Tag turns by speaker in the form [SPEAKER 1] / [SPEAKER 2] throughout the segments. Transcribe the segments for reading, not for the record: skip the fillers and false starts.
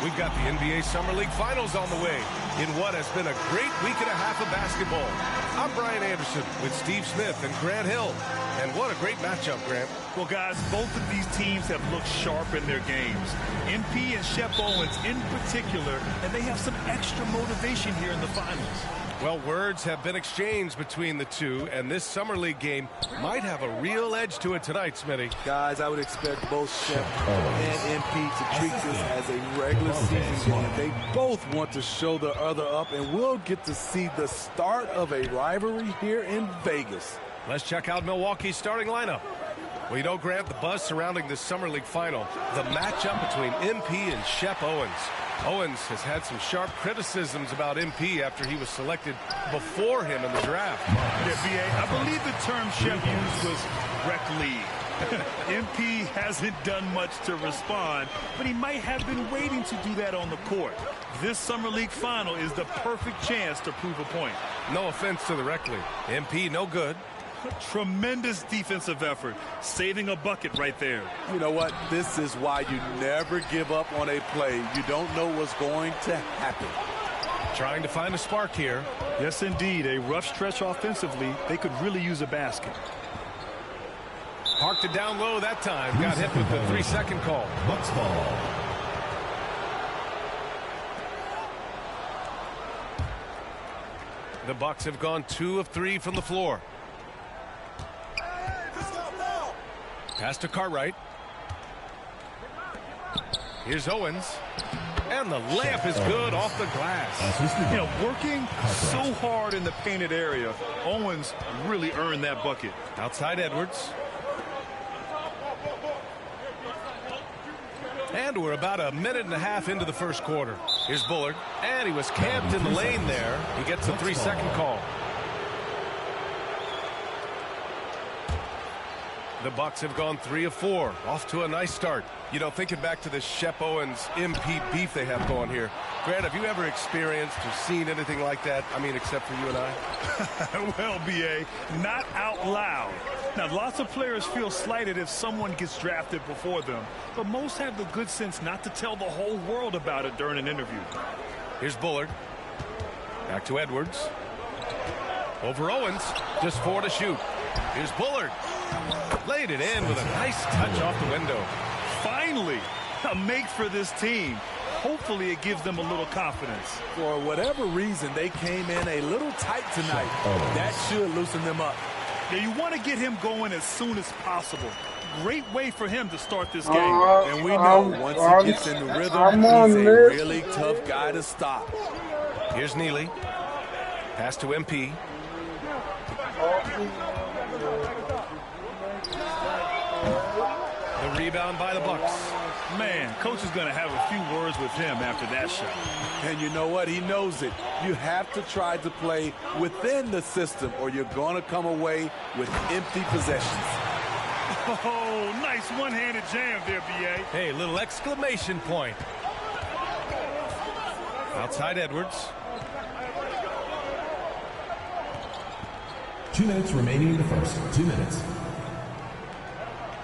[SPEAKER 1] We've got the NBA Summer League Finals on the way in what has been a great week and a half of basketball. I'm Brian Anderson with Steve Smith and Grant Hill. And what a great matchup, Grant.
[SPEAKER 2] Well, guys, both of these teams have looked sharp in their games. MP and Shep Owens in particular, and they have some extra motivation here in the finals.
[SPEAKER 1] Well, words have been exchanged between the two, and this Summer League game might have a real edge to it tonight, Smitty.
[SPEAKER 3] Guys, I would expect both Shep and MP to treat this as a regular season game. They both want to show the other up, and we'll get to see the start of a rivalry here in Vegas.
[SPEAKER 1] Let's check out Milwaukee's starting lineup. Well, you know, Grant, the buzz surrounding this Summer League final, the matchup between MP and Shep Owens. Owens has had some sharp criticisms about MP after he was selected before him in the draft.
[SPEAKER 2] Yeah, B.A., I believe the term Shep used was rec league. MP hasn't done much to respond, but he might have been waiting to do that on the court. This Summer League final is the perfect chance to prove a point.
[SPEAKER 1] No offense to the rec league. MP, no good.
[SPEAKER 2] Tremendous defensive effort, saving a bucket right there.
[SPEAKER 3] You know what? This is why you never give up on a play. You don't know what's going to happen.
[SPEAKER 1] Trying to find a spark here.
[SPEAKER 2] Yes, indeed. A rough stretch offensively. They could really use a basket.
[SPEAKER 1] Parked it down low that time. Got hit with the 3-second call.
[SPEAKER 4] Bucks ball.
[SPEAKER 1] The Bucks have gone 2 of 3 from the floor. Pass to Cartwright. Here's Owens. And the layup is good off the glass.
[SPEAKER 2] You know, working so hard in the painted area, Owens really earned that bucket.
[SPEAKER 1] Outside Edwards. And we're about a minute and a half into the first quarter. Here's Bullard. And he was camped in the lane there. He gets a 3-second call. The Bucks have gone 3 of 4. Off to a nice start. You know, thinking back to this Shep Owens MP beef they have going here. Grant, have you ever experienced or seen anything like that? I mean, except for you and I?
[SPEAKER 2] Well, B.A., not out loud. Now, lots of players feel slighted if someone gets drafted before them, but most have the good sense not to tell the whole world about it during an interview.
[SPEAKER 1] Here's Bullard. Back to Edwards. Over Owens. Just 4 to shoot. Here's Bullard. Laid it in with a nice touch off the window.
[SPEAKER 2] Finally, a make for this team. Hopefully it gives them a little confidence.
[SPEAKER 3] For whatever reason, they came in a little tight tonight. That should loosen them up.
[SPEAKER 2] Yeah, you want to get him going as soon as possible. Great way for him to start this game.
[SPEAKER 3] And we know once he gets in the rhythm, he's a really tough guy to stop.
[SPEAKER 1] Here's Neely. Pass to MP. The rebound by the Bucks.
[SPEAKER 2] Man, coach is going to have a few words with him after that shot.
[SPEAKER 3] And you know what? He knows it. You have to try to play within the system or you're going to come away with empty possessions.
[SPEAKER 2] Oh, nice one-handed jam there, B.A.
[SPEAKER 1] Hey, little exclamation point. Outside Edwards.
[SPEAKER 4] 2 minutes remaining in the first. 2 minutes.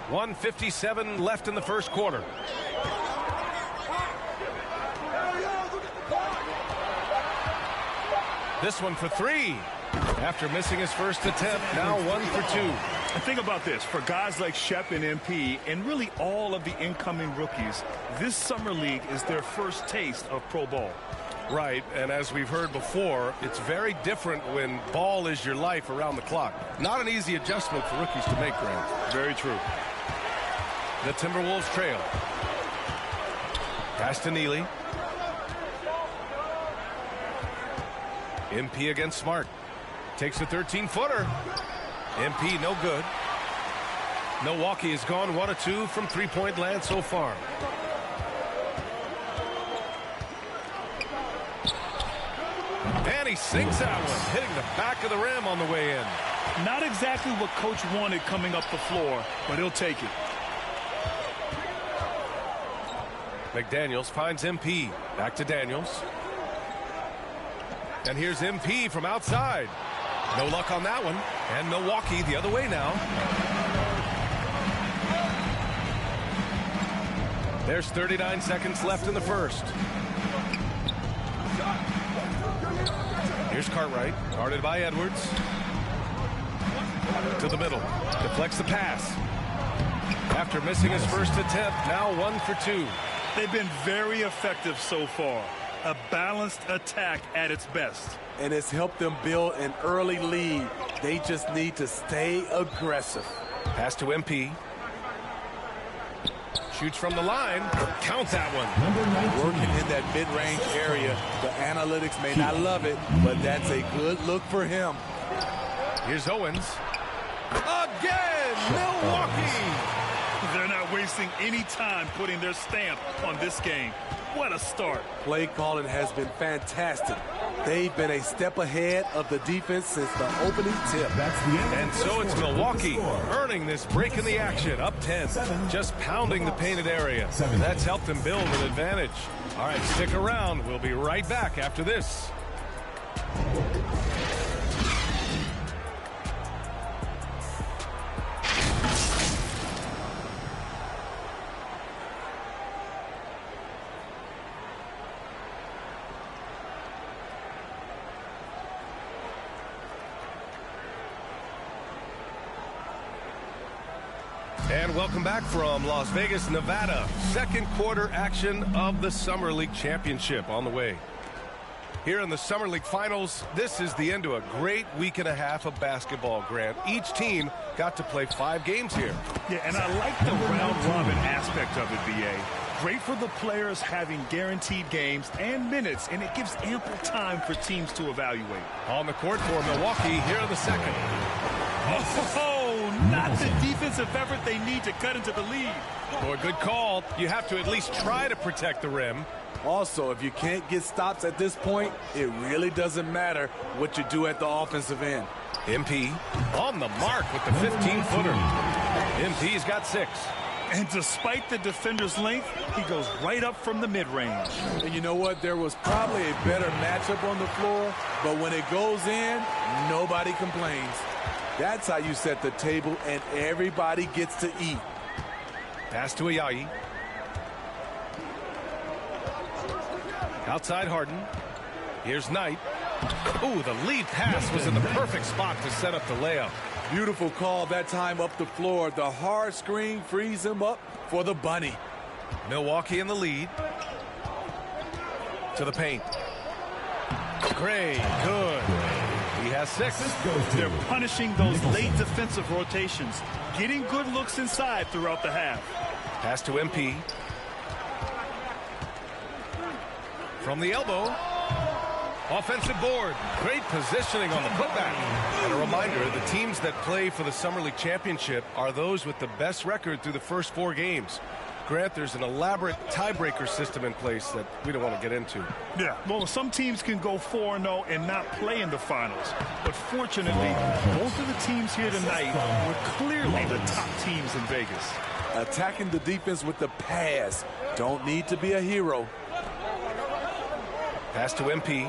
[SPEAKER 1] 1:57 left in the first quarter. This one for 3. After missing his first attempt, now 1 for 2.
[SPEAKER 2] And think about this. For guys like Shep and MP, and really all of the incoming rookies, this summer league is their first taste of pro ball.
[SPEAKER 1] Right, and as we've heard before, it's very different when ball is your life around the clock. Not an easy adjustment for rookies to make, Grant.
[SPEAKER 2] Very true.
[SPEAKER 1] The Timberwolves trail. Pass to Neely. MP against Smart. Takes a 13-footer. MP no good. Milwaukee has gone 1 of 2 from three-point land so far. And he sinks that one, hitting the back of the rim on the way in.
[SPEAKER 2] Not exactly what coach wanted coming up the floor, but he'll take it.
[SPEAKER 1] McDaniels finds MP. Back to Daniels. And here's MP from outside. No luck on that one. And Milwaukee the other way now. There's 39 seconds left in the first. Here's Cartwright, guarded by Edwards. To the middle, deflects the pass. After missing his first attempt, now 1 for 2.
[SPEAKER 2] They've been very effective so far. A balanced attack at its best.
[SPEAKER 3] And it's helped them build an early lead. They just need to stay aggressive.
[SPEAKER 1] Pass to MP. Shoots from the line. Count that one.
[SPEAKER 3] Working in that mid-range area. The analytics may not love it, but that's a good look for him.
[SPEAKER 1] Here's Owens. Again, Milwaukee.
[SPEAKER 2] They're not wasting any time putting their stamp on this game. What a start.
[SPEAKER 3] Play calling has been fantastic. They've been a step ahead of the defense since the opening tip.
[SPEAKER 1] And so it's Milwaukee earning this break in the action, up 10, just pounding the painted area. That's helped them build an advantage. All right, stick around. We'll be right back after this. And welcome back from Las Vegas, Nevada. Second quarter action of the Summer League Championship on the way. Here in the Summer League Finals, this is the end to a great week and a half of basketball, Grant. Each team got to play 5 games here.
[SPEAKER 2] Yeah, and I like the round-robin aspect of it, BA. Great for the players having guaranteed games and minutes, and it gives ample time for teams to evaluate.
[SPEAKER 1] On the court for Milwaukee here in the second.
[SPEAKER 2] Oh, not the defensive effort they need to cut into the lead.
[SPEAKER 1] Boy, good call. You have to at least try to protect the rim.
[SPEAKER 3] Also, if you can't get stops at this point, it really doesn't matter what you do at the offensive end.
[SPEAKER 1] MP on the mark with the 15-footer. MP's got 6.
[SPEAKER 2] And despite the defender's length, he goes right up from the mid-range.
[SPEAKER 3] And you know what? There was probably a better matchup on the floor, but when it goes in, nobody complains. That's how you set the table, and everybody gets to eat.
[SPEAKER 1] Pass to Ayayi. Outside Harden. Here's Knight. Ooh, the lead pass was in the perfect spot to set up the layup.
[SPEAKER 3] Beautiful call that time up the floor. The hard screen frees him up for the bunny.
[SPEAKER 1] Milwaukee in the lead. To the paint. Gray, good. He has 6.
[SPEAKER 2] They're punishing those late defensive rotations, getting good looks inside throughout the half.
[SPEAKER 1] Pass to MP. From the elbow. Offensive board. Great positioning on the putback. And a reminder, the teams that play for the Summer League Championship are those with the best record through the first 4 games. Grant, there's an elaborate tiebreaker system in place that we don't want to get into.
[SPEAKER 2] Yeah, well, some teams can go 4-0 and not play in the finals. But fortunately, both of the teams here tonight were clearly the top teams in Vegas.
[SPEAKER 3] Attacking the defense with the pass. Don't need to be a hero.
[SPEAKER 1] Pass to MP.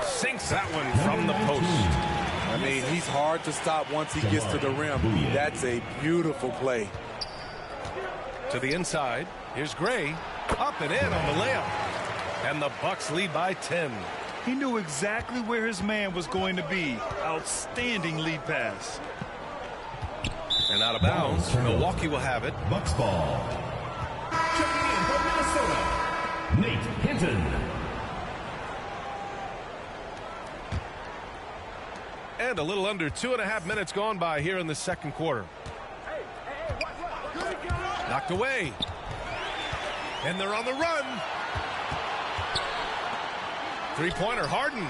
[SPEAKER 1] Sinks that one from the post.
[SPEAKER 3] I mean, he's hard to stop once he gets to the rim. That's a beautiful play.
[SPEAKER 1] To the inside. Here's Gray. Up and in on the layup. And the Bucks lead by 10.
[SPEAKER 2] He knew exactly where his man was going to be. Outstanding lead pass.
[SPEAKER 1] And out of bounds. Milwaukee will have it.
[SPEAKER 4] Bucks ball. Checking in from Minnesota, Nate Hinton.
[SPEAKER 1] And a little under 2.5 minutes gone by here in the second quarter. Knocked away. And they're on the run. Three-pointer, Harden.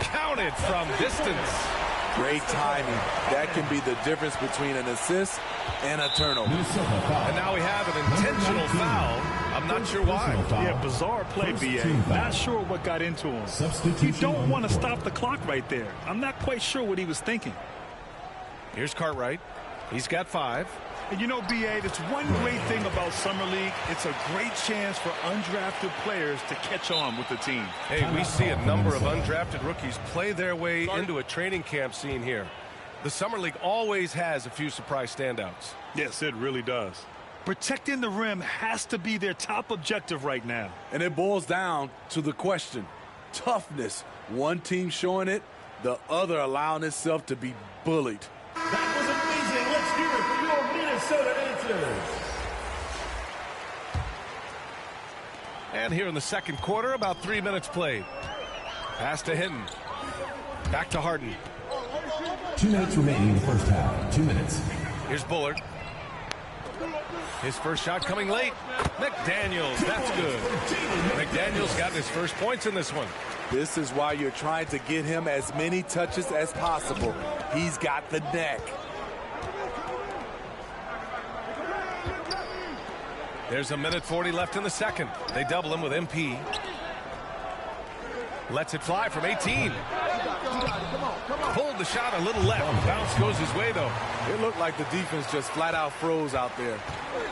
[SPEAKER 1] Counted from distance.
[SPEAKER 3] Great timing. That can be the difference between an assist and a turnover.
[SPEAKER 1] And now we have an intentional foul. I'm not sure why.
[SPEAKER 2] Yeah, bizarre play, BA. Not sure what got into him. You don't want to stop the clock right there. I'm not quite sure what he was thinking.
[SPEAKER 1] Here's Cartwright. He's got 5.
[SPEAKER 2] And you know, BA, that's one great thing about Summer League. It's a great chance for undrafted players to catch on with the team.
[SPEAKER 1] Hey, we see a number of undrafted rookies play their way into a training camp scene here. The Summer League always has a few surprise standouts.
[SPEAKER 2] Yes, it really does. Protecting the rim has to be their top objective right now.
[SPEAKER 3] And it boils down to the question. Toughness. One team showing it, the other allowing itself to be bullied.
[SPEAKER 4] That was amazing. Let's hear it for your Minnesota answers.
[SPEAKER 1] And here in the second quarter, about 3 minutes played. Pass to Hinton. Back to Harden.
[SPEAKER 4] 2 minutes remaining in the first half. 2 minutes.
[SPEAKER 1] Here's Bullard. His first shot coming late. McDaniels, that's good. McDaniels got his first points in this one.
[SPEAKER 3] This is why you're trying to get him as many touches as possible. He's got the neck.
[SPEAKER 1] There's a minute 40 left in the second. They double him with MP. Lets it fly from 18. Pulled the shot a little left. Bounce goes his way, though.
[SPEAKER 3] It looked like the defense just flat out froze out there.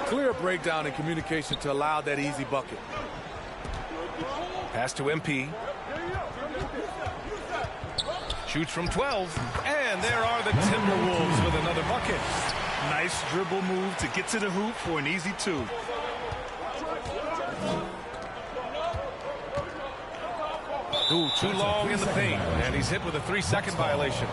[SPEAKER 3] Clear breakdown in communication to allow that easy bucket.
[SPEAKER 1] Pass to MP. Shoots from 12. And there are the Timberwolves with another bucket.
[SPEAKER 2] Nice dribble move to get to the hoop for an easy 2.
[SPEAKER 1] Ooh, too long in the paint. And he's hit with a 3-second violation.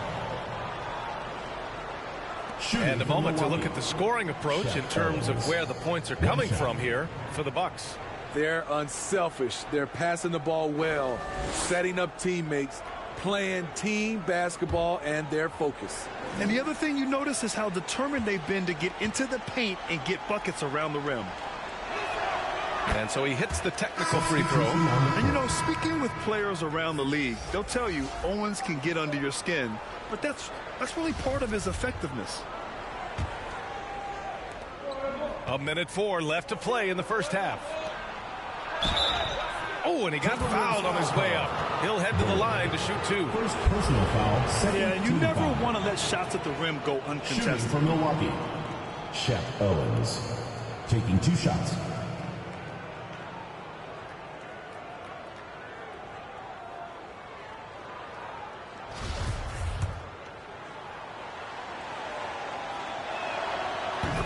[SPEAKER 1] And a moment to look at the scoring approach in terms of where the points are coming from here for the Bucks.
[SPEAKER 3] They're unselfish. They're passing the ball well, setting up teammates, playing team basketball, and their focus.
[SPEAKER 2] And the other thing you notice is how determined they've been to get into the paint and get buckets around the rim.
[SPEAKER 1] And so he hits the technical free throw.
[SPEAKER 2] And, you know, speaking with players around the league, they'll tell you Owens can get under your skin, but that's really part of his effectiveness.
[SPEAKER 1] A minute 4 left to play in the first half. Oh, and he got fouled on his way up. He'll head to the line to shoot 2.
[SPEAKER 4] First personal foul. Second
[SPEAKER 2] Yeah, you
[SPEAKER 4] team
[SPEAKER 2] never
[SPEAKER 4] foul.
[SPEAKER 2] want to let shots at the rim go
[SPEAKER 4] Shooting
[SPEAKER 2] uncontested.
[SPEAKER 4] from Milwaukee. Shep Owens taking 2 shots.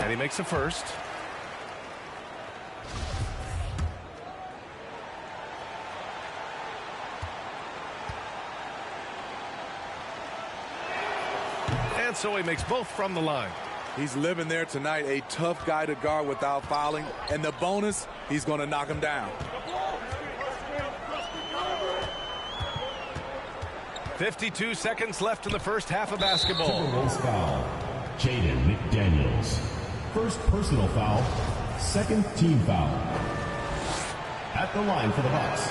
[SPEAKER 1] And he makes the first. And so he makes both from the line.
[SPEAKER 3] He's living there tonight, a tough guy to guard without fouling. And the bonus, he's going to knock him down.
[SPEAKER 1] 52 seconds left in the first half of basketball.
[SPEAKER 4] Timberwolves foul. Jaden McDaniels. First personal foul. Second team foul. At the line for the Bucks.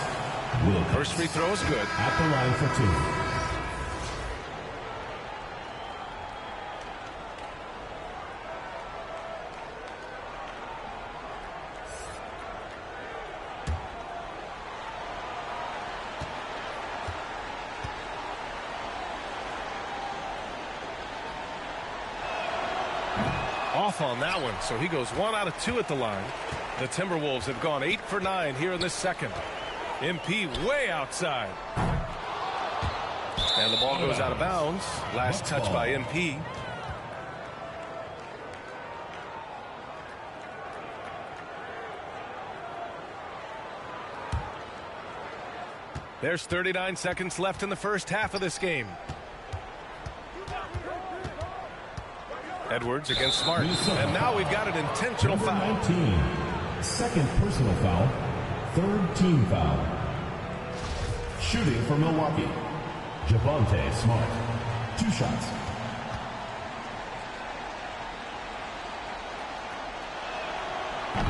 [SPEAKER 4] Wilkins.
[SPEAKER 1] First free throw is good.
[SPEAKER 4] At the line for 2.
[SPEAKER 1] Off on that one, so he goes 1 out of 2 at the line. The Timberwolves have gone 8 for 9 here in this second. MP way outside. And the ball goes out of bounds. Last touch by MP. There's 39 seconds left in the first half of this game. Edwards against Smart. And now we've got an intentional
[SPEAKER 4] Number
[SPEAKER 1] foul.
[SPEAKER 4] 19. Second personal foul. Third team foul. Shooting for Milwaukee. Javonte Smart. 2 shots.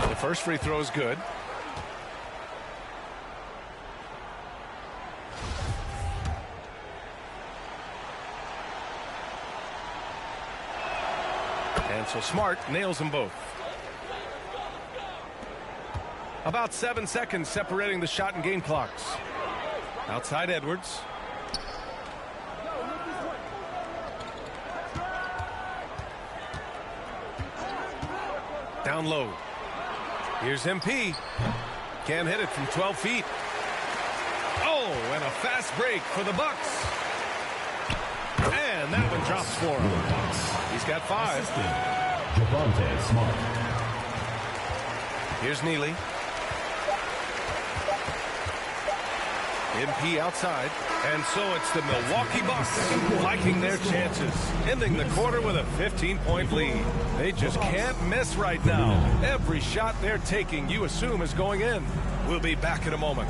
[SPEAKER 1] The first free throw is good. And so Smart nails them both. About 7 seconds separating the shot and game clocks. Outside Edwards. Down low. Here's MP. Can't hit it from 12 feet. Oh, and a fast break for the Bucks. And that one
[SPEAKER 2] chops for him.
[SPEAKER 1] He's got 5.
[SPEAKER 4] Javonte Smart.
[SPEAKER 1] Here's Neely. MP outside. And so it's the Milwaukee Bucks liking their chances, ending the quarter with a 15-point lead. They just can't miss right now. Every shot they're taking, you assume, is going in. We'll be back in a moment.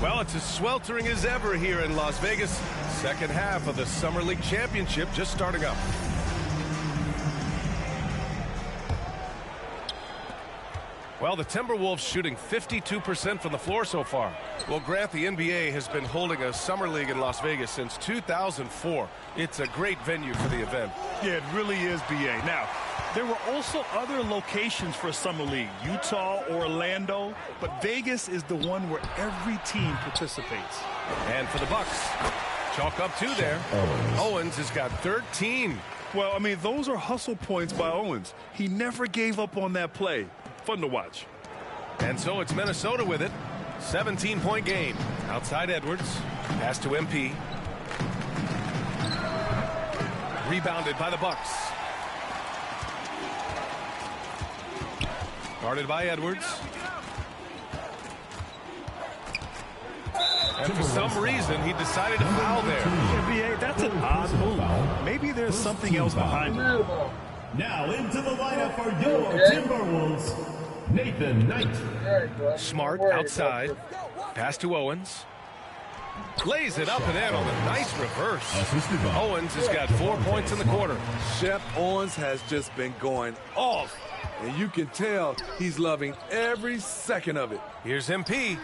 [SPEAKER 1] Well, it's as sweltering as ever here in Las Vegas. Second half of the Summer League Championship just starting up. Well, the Timberwolves shooting 52% from the floor so far. Well, Grant, the NBA has been holding a Summer League in Las Vegas since 2004. It's a great venue for the event.
[SPEAKER 2] Yeah, it really is, B.A. Now, there were also other locations for Summer League, Utah, Orlando, but Vegas is the one where every team participates.
[SPEAKER 1] And for the Bucks, chalk up 2 there. Owens has got 13.
[SPEAKER 2] Well, I mean, those are hustle points by Owens. He never gave up on that play. Fun to watch.
[SPEAKER 1] And so it's Minnesota with it. 17-point game. Outside Edwards. Pass to MP. Rebounded by the Bucks. Guarded by Edwards. And for some reason, he decided to foul there.
[SPEAKER 2] NBA, that's an odd move. Maybe there's something else behind it.
[SPEAKER 4] Now into the lineup for your Timberwolves, Nathan Knight.
[SPEAKER 1] Smart outside. Pass to Owens. Lays it up and in on a nice reverse. Owens has got 4 points in the quarter.
[SPEAKER 3] Shep Owens has just been going off. And you can tell he's loving every second of it.
[SPEAKER 1] Here's MP.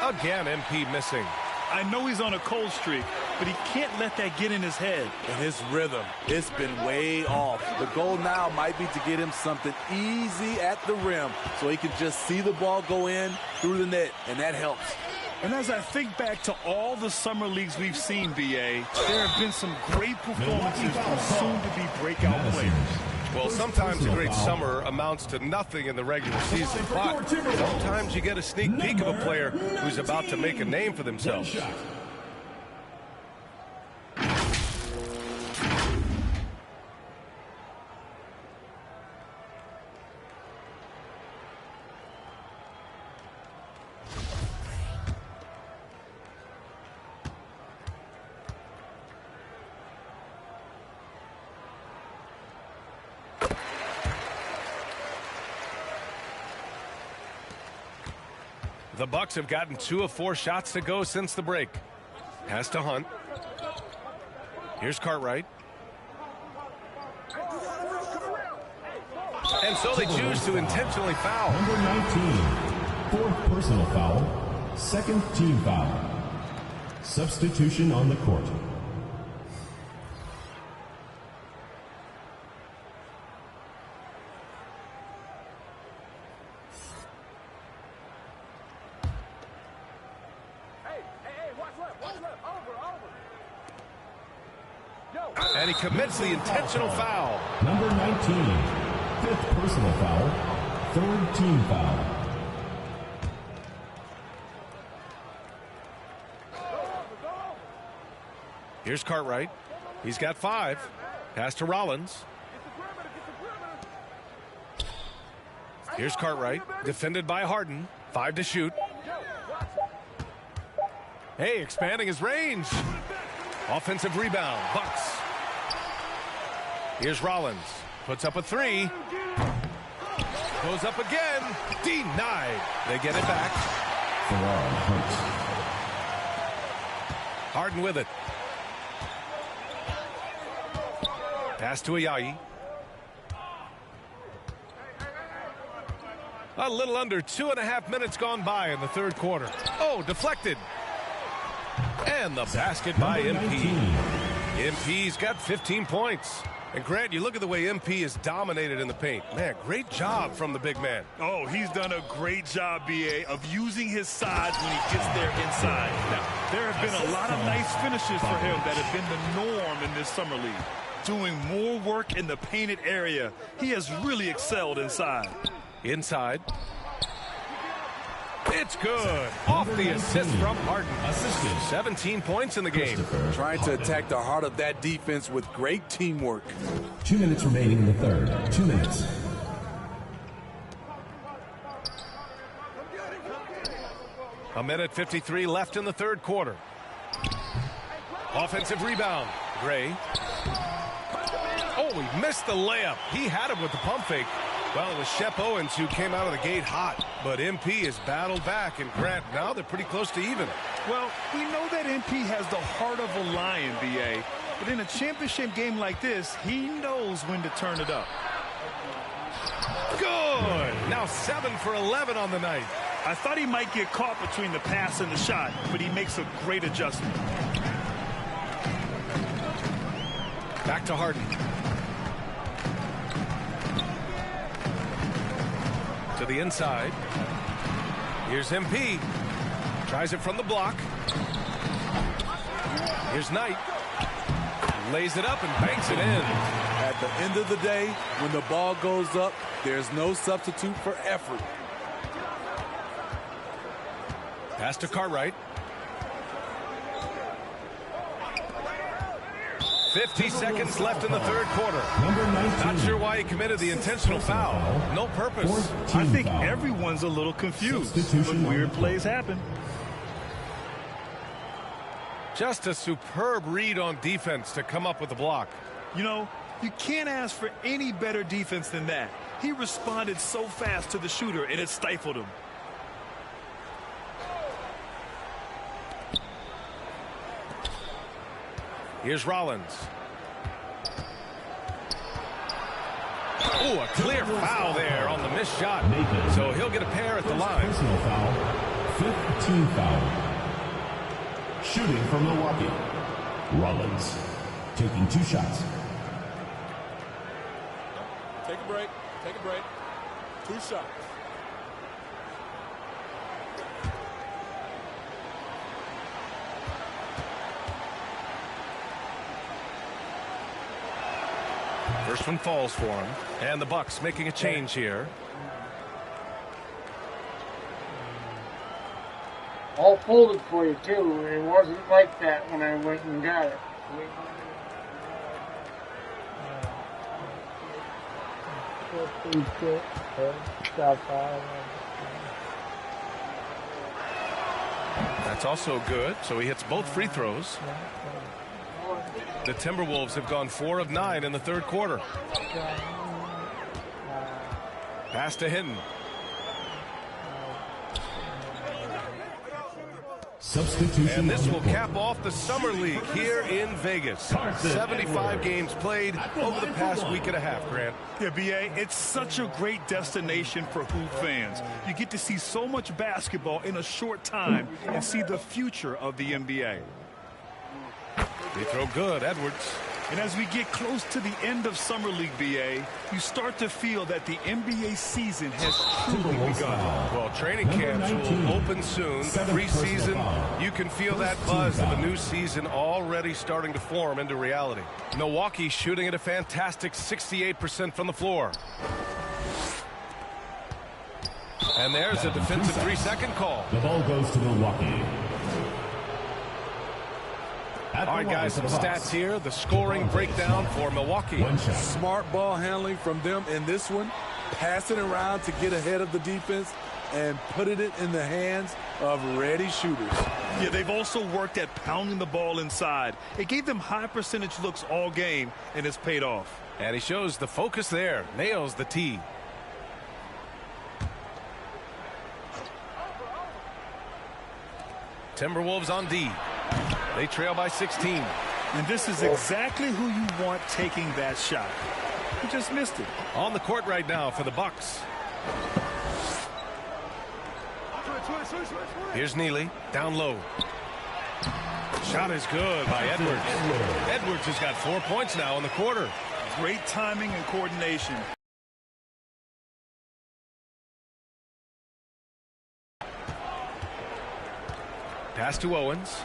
[SPEAKER 1] Again, MP missing.
[SPEAKER 2] I know he's on a cold streak, but he can't let that get in his head.
[SPEAKER 3] And his rhythm, it's been way off. The goal now might be to get him something easy at the rim so he can just see the ball go in through the net, and that helps.
[SPEAKER 2] And as I think back to all the summer leagues we've seen, B.A., there have been some great performances from soon-to-be breakout players.
[SPEAKER 1] Well, sometimes a great summer amounts to nothing in the regular season, but sometimes you get a sneak peek of a player who's about to make a name for themselves. The Bucks have gotten 2 of 4 shots to go since the break. Pass to Hunt. Here's Cartwright. And so they choose to intentionally foul.
[SPEAKER 4] Number 19, 4th personal foul, 2nd team foul. Substitution on the court.
[SPEAKER 1] And he commits the intentional foul.
[SPEAKER 4] Number 19, 5th personal foul, 3rd team foul.
[SPEAKER 1] Here's Cartwright. He's got 5. Pass to Rollins. Here's Cartwright. Defended by Harden. 5 to shoot. Hey, expanding his range. Offensive rebound. Bucks. Here's Rollins. Puts up a 3. Goes up again. Denied. They get it back. Harden with it. Pass to Ayayi. A little under 2.5 minutes gone by in the third quarter. Oh, deflected. And the basket by MP. MP's got 15 points. And Grant, you look at the way MP is dominated in the paint. Man, great job from the big man.
[SPEAKER 2] Oh, he's done a great job, B.A., of using his size when he gets there inside. Now, there have been a lot of nice finishes for him that have been the norm in this summer league. Doing more work in the painted area. He has really excelled inside.
[SPEAKER 1] Inside. It's good. Off the assist from Harden. 17 points in the game.
[SPEAKER 3] Trying to attack the heart of that defense with great teamwork.
[SPEAKER 4] 2 minutes remaining in the third. 2 minutes.
[SPEAKER 1] A minute 53 left in the third quarter. Offensive rebound. Gray. Oh, he missed the layup. He had him with the pump fake. Well, it was Shep Owens who came out of the gate hot, but MP has battled back, and Grant, now they're pretty close to even.
[SPEAKER 2] Well, we know that MP has the heart of a lion, B.A., but in a championship game like this, he knows when to turn it up.
[SPEAKER 1] Good! Now 7 for 11 on the night.
[SPEAKER 2] I thought he might get caught between the pass and the shot, but he makes a great adjustment.
[SPEAKER 1] Back to Harden. To the inside. Here's MP. Tries it from the block. Here's Knight. Lays it up and banks it in.
[SPEAKER 3] At the end of the day, when the ball goes up, there's no substitute for effort.
[SPEAKER 1] Pass to Cartwright. 50 seconds left in the third quarter. Not sure why he committed the intentional foul. No purpose.
[SPEAKER 2] I think everyone's a little confused, but weird plays happen.
[SPEAKER 1] Just a superb read on defense to come up with the block.
[SPEAKER 2] You know, you can't ask for any better defense than that. He responded so fast to the shooter, and it stifled him.
[SPEAKER 1] Here's Rollins. Oh, a clear foul there on the missed shot. So he'll get a pair at the line.
[SPEAKER 4] Personal foul. 5th team foul. Shooting from Milwaukee. Rollins taking 2 shots.
[SPEAKER 3] Take a break. Take a break. 2 shots.
[SPEAKER 1] First one falls for him. And the Bucks making a change here.
[SPEAKER 5] All folded for you, too. It wasn't like that when I went and got it.
[SPEAKER 1] That's also good. So he hits both free throws. The Timberwolves have gone 4 of 9 in the third quarter. Pass to Hinton.
[SPEAKER 4] Substitution.
[SPEAKER 1] And this will cap off the Summer League here in Vegas. 75 games played over the past week and a half, Grant.
[SPEAKER 2] Yeah, B.A., it's such a great destination for hoop fans. You get to see so much basketball in a short time and see the future of the NBA.
[SPEAKER 1] They throw good, Edwards.
[SPEAKER 2] And as we get close to the end of Summer League, B.A., you start to feel that the NBA season has truly begun.
[SPEAKER 1] Well, training camps will open soon. The preseason, you can feel that buzz of a new season already starting to form into reality. Milwaukee shooting at a fantastic 68% from the floor. And there's a defensive 3-second call.
[SPEAKER 4] The ball goes to Milwaukee.
[SPEAKER 1] All right, guys, some stats here. The scoring breakdown for Milwaukee.
[SPEAKER 3] Smart ball handling from them in this one. Passing around to get ahead of the defense and putting it in the hands of ready shooters.
[SPEAKER 2] Yeah, they've also worked at pounding the ball inside. It gave them high percentage looks all game, and it's paid off.
[SPEAKER 1] And he shows the focus there. Nails the tee. Timberwolves on D. They trail by 16.
[SPEAKER 2] And this is exactly who you want taking that shot. He just missed it.
[SPEAKER 1] On the court right now for the Bucks. Here's Neely, down low. Shot is good by Edwards. Edwards has got 4 points now in the quarter.
[SPEAKER 2] Great timing and coordination.
[SPEAKER 1] Pass to Owens.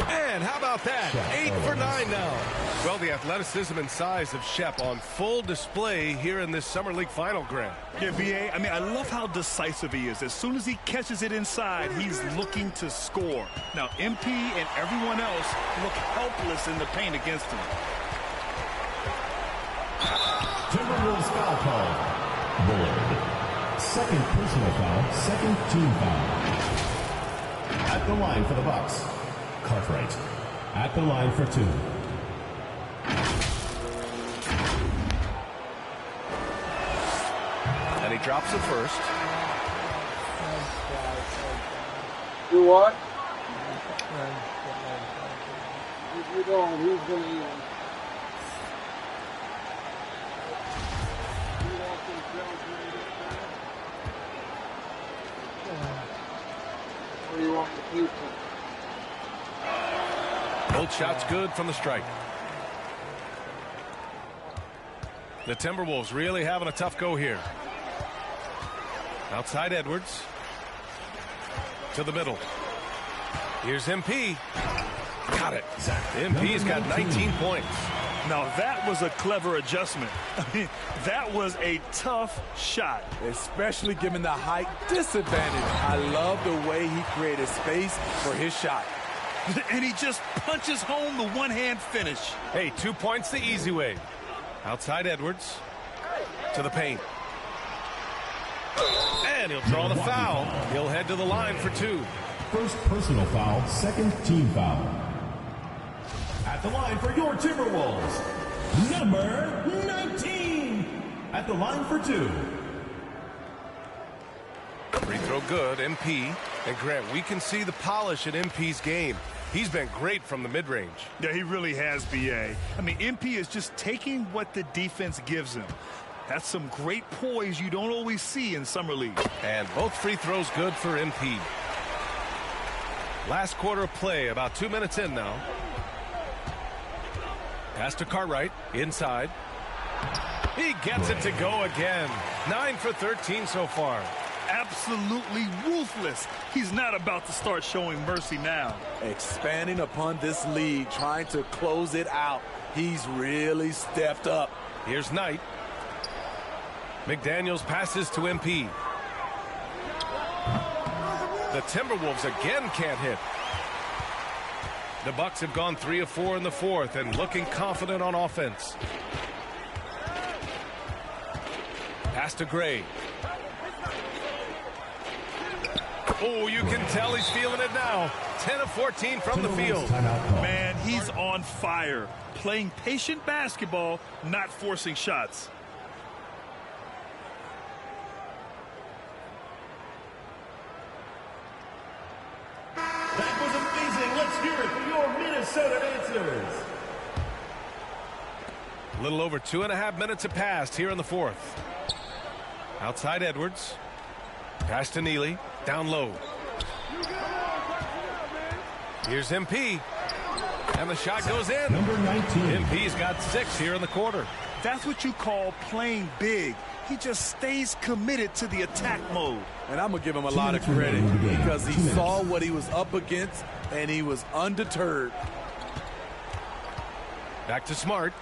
[SPEAKER 1] And how about that? 8 for 9 now. Well, the athleticism and size of Shep on full display here in this Summer League Final, Grant.
[SPEAKER 2] Yeah, B.A., I love how decisive he is. As soon as he catches it inside, he's looking to score. Now, MP and everyone else look helpless in the paint against him.
[SPEAKER 4] Timberwolves foul call. Bullard. Second personal foul, second team foul. At the line for the Bucks, Cartwright. At the line for 2.
[SPEAKER 1] And he drops it first.
[SPEAKER 5] You what? If you don't, who's going to eat him? Or do you want the pizza?
[SPEAKER 1] Both shots good from the stripe. The Timberwolves really having a tough go here. Outside Edwards. To the middle. Here's MP. Got it. MP's got 19 points.
[SPEAKER 2] Now, that was a clever adjustment. That was a tough shot.
[SPEAKER 3] Especially given the height disadvantage. I love the way he created space for his shot.
[SPEAKER 2] And he just punches home the one-hand finish.
[SPEAKER 1] Hey, 2 points the easy way. Outside Edwards. To the paint. And he'll draw the foul. He'll head to the line for 2.
[SPEAKER 4] First personal foul, second team foul. At the line for your Timberwolves, number 19. At the line for 2.
[SPEAKER 1] Free throw good, MP. And Grant, we can see the polish in MP's game. He's been great from the mid-range.
[SPEAKER 2] Yeah, he really has, B.A. MP is just taking what the defense gives him. That's some great poise you don't always see in Summer League.
[SPEAKER 1] And both free throws good for MP. Last quarter of play, about 2 minutes in now. Pass to Cartwright, inside. He gets it to go again. 9 for 13 so far.
[SPEAKER 2] Absolutely ruthless. He's not about to start showing mercy now.
[SPEAKER 3] Expanding upon this lead, trying to close it out. He's really stepped up.
[SPEAKER 1] Here's Knight. McDaniels passes to MP. The Timberwolves again can't hit. The Bucks have gone 3 of 4 in the fourth and looking confident on offense. Pass to Gray. Oh, you can tell he's feeling it now. 10 of 14 from the field.
[SPEAKER 2] Man, he's on fire. Playing patient basketball, not forcing shots.
[SPEAKER 4] That was amazing. Let's hear it for your Minnesota answers.
[SPEAKER 1] A little over 2.5 minutes have passed here in the fourth. Outside Edwards. Pass to Neely. Down low. Here's MP. And the shot goes in.
[SPEAKER 4] Number 19.
[SPEAKER 1] MP's got 6 here in the quarter.
[SPEAKER 2] That's what you call playing big. He just stays committed to the attack mode.
[SPEAKER 3] And I'm going to give him a lot of credit because he saw what he was up against and he was undeterred.
[SPEAKER 1] Back to Smart.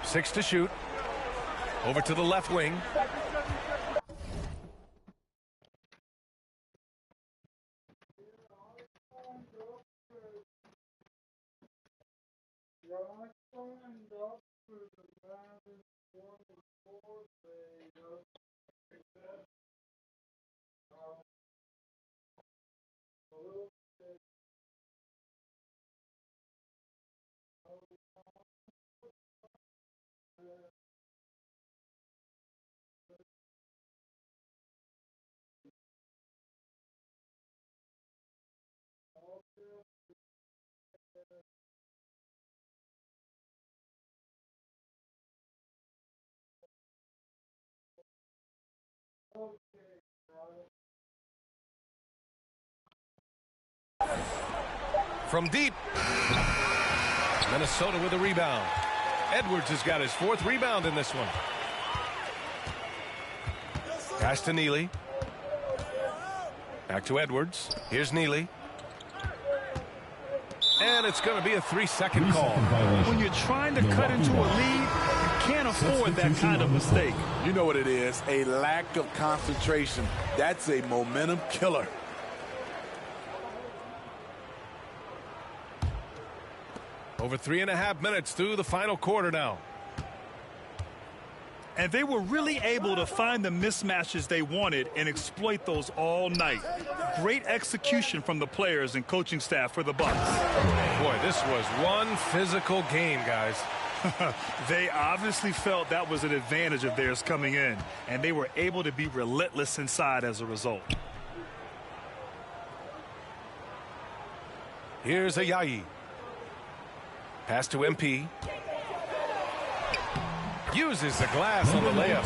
[SPEAKER 1] Six to shoot. Over to the left wing. From deep. Minnesota with a rebound. Edwards has got his 4th rebound in this one. Pass to Neely. Back to Edwards. Here's Neely. And it's going to be a 3-second call.
[SPEAKER 2] When you're trying to cut into a lead, you can't afford that kind of mistake.
[SPEAKER 3] You know what it is, a lack of concentration. That's a momentum killer.
[SPEAKER 1] Over 3.5 minutes through the final quarter now.
[SPEAKER 2] And they were really able to find the mismatches they wanted and exploit those all night. Great execution from the players and coaching staff for the Bucks.
[SPEAKER 1] Boy, this was one physical game, guys.
[SPEAKER 2] They obviously felt that was an advantage of theirs coming in, and they were able to be relentless inside as a result.
[SPEAKER 1] Here's Ayayi. Pass to MP. Uses the glass on the layup.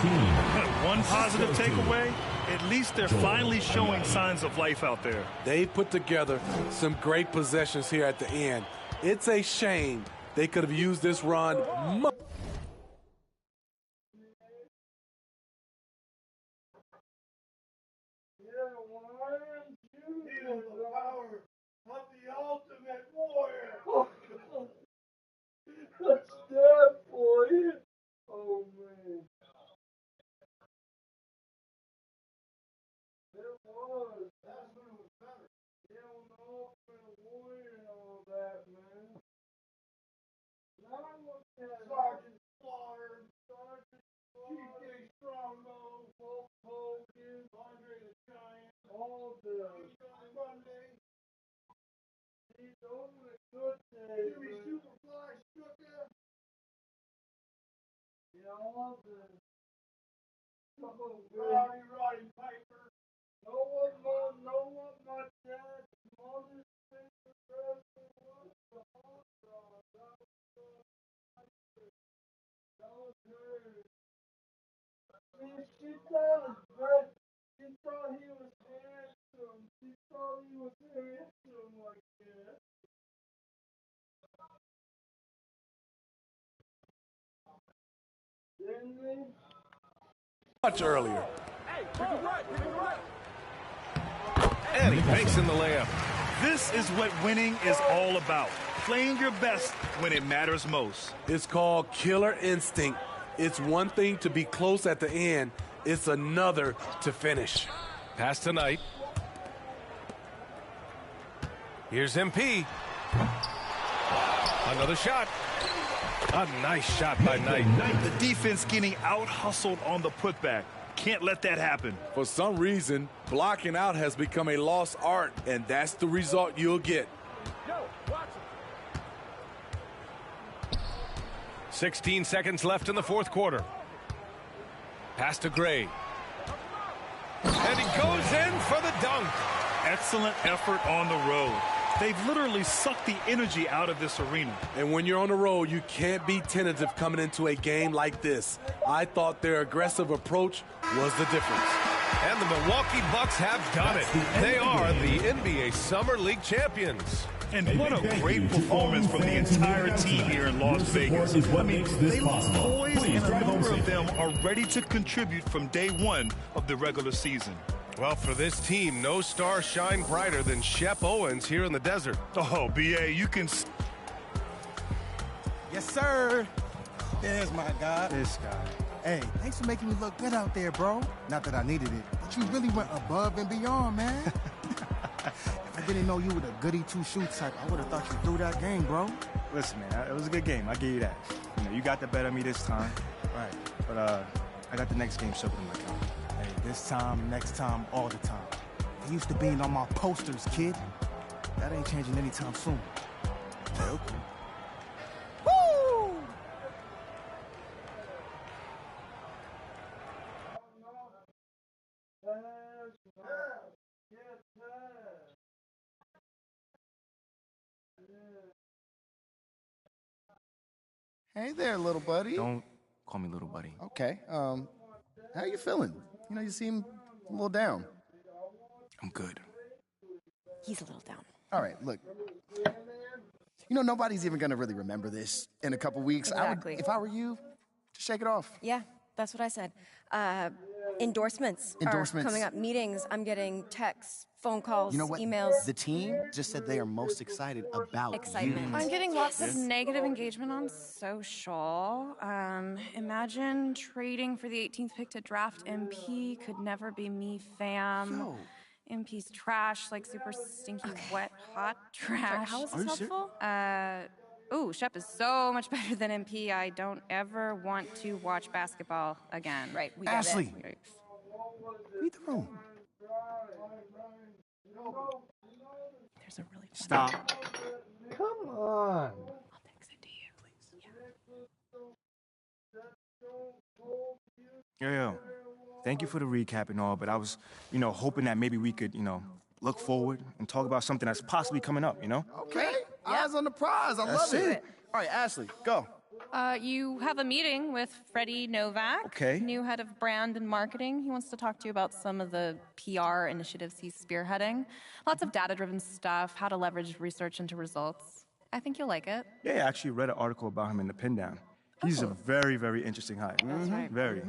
[SPEAKER 2] One positive takeaway, at least they're finally showing signs of life out there.
[SPEAKER 3] They put together some great possessions here at the end. It's a shame they could have used this run much.
[SPEAKER 5] That's that, boy. Oh, man. It was. That's when it was better. Yeah, on the ultimate warrior and all that, man. Now look at Sergeant Slaughter, Sergeant TJ Strongbow, Hulk Hogan, Andre the Giant, all the Monday. These are the good days. Jimmy Superfly Stuka. Yeah, all the Roddy Piper. No one my dad, mother's favorite wrestler was the hot dog. That was her. She thought he was handsome. She thought he was handsome like that. Didn't they?
[SPEAKER 3] Much earlier.
[SPEAKER 1] And he makes in the layup.
[SPEAKER 2] This is what winning is all about. Playing your best when it matters most.
[SPEAKER 3] It's called killer instinct. It's one thing to be close at the end. It's another to finish.
[SPEAKER 1] Pass to Knight. Here's MP. Another shot. A nice shot by Knight.
[SPEAKER 2] The defense getting out-hustled on the putback. Can't let that happen.
[SPEAKER 3] For some reason, blocking out has become a lost art, and that's the result you'll get.
[SPEAKER 1] 16 seconds left in the 4th quarter. Pass to Gray. And he goes in for the dunk.
[SPEAKER 2] Excellent effort on the road. They've literally sucked the energy out of this arena.
[SPEAKER 3] And when you're on the road, you can't be tentative coming into a game like this. I thought their aggressive approach was the difference.
[SPEAKER 1] And the Milwaukee Bucks have done it. They are the NBA Summer League champions.
[SPEAKER 2] And what a great performance from the entire team here in Las Vegas. I mean, they look poised, and a number of them are ready to contribute from day one of the regular season.
[SPEAKER 1] Well, for this team, no stars shine brighter than Shep Owens here in the desert.
[SPEAKER 2] Oh, B.A., you can...
[SPEAKER 6] Yes, sir. There's my guy. This guy. Hey, thanks for making me look good out there, bro. Not that I needed it, but you really went above and beyond, man. If I didn't know you were the goody two-shoot type, I would have thought you threw that game, bro.
[SPEAKER 7] Listen, man, it was a good game. I give you that. You know, you got the better of me this time.
[SPEAKER 6] Right.
[SPEAKER 7] But I got the next game circled in my calendar.
[SPEAKER 6] Hey, this time, next time, all the time. They used to being on my posters, kid. That ain't changing anytime soon. Okay. Woo! Hey there, little buddy.
[SPEAKER 7] Don't call me little buddy.
[SPEAKER 6] Okay. How you feeling? You know, you seem a little down.
[SPEAKER 7] I'm good.
[SPEAKER 8] He's a little down.
[SPEAKER 6] All right, look.
[SPEAKER 8] You know, nobody's even going to really remember this in a couple weeks.
[SPEAKER 9] Exactly.
[SPEAKER 8] If I were you, just shake it off.
[SPEAKER 9] Yeah, that's what I said. Endorsements are coming up. Meetings, I'm getting texts, phone calls,
[SPEAKER 8] You know what?
[SPEAKER 9] emails.
[SPEAKER 8] The team just said they are most excited about
[SPEAKER 9] Excitement.
[SPEAKER 8] you.
[SPEAKER 10] I'm getting lots of negative engagement on social. Imagine trading for the 18th pick to draft MP. Could never be me, fam.
[SPEAKER 8] Yo.
[SPEAKER 10] MP's trash, like super stinky, wet, hot trash.
[SPEAKER 9] How is this helpful?
[SPEAKER 10] Ooh, Shep is so much better than MP. I don't ever want to watch basketball again.
[SPEAKER 9] Right, we get
[SPEAKER 8] Ashley,
[SPEAKER 9] it.
[SPEAKER 8] read the room.
[SPEAKER 10] There's a really fun
[SPEAKER 7] Stop.
[SPEAKER 5] Come on.
[SPEAKER 10] I'll text it to you, please.
[SPEAKER 7] Yo. Thank you for the recap and all, but I was, hoping that maybe we could, look forward and talk about something that's possibly coming up,
[SPEAKER 8] Okay. Eyes on the prize. I love it. All right, Ashley, go.
[SPEAKER 10] You have a meeting with Freddie Novak,
[SPEAKER 7] Okay.
[SPEAKER 10] new head of brand and marketing. He wants to talk to you about some of the PR initiatives he's spearheading. Lots of data-driven stuff, how to leverage research into results. I think you'll like it.
[SPEAKER 7] Yeah, I actually read an article about him in the Pin Down. He's a very, very interesting hire.
[SPEAKER 10] That's right.
[SPEAKER 7] Very.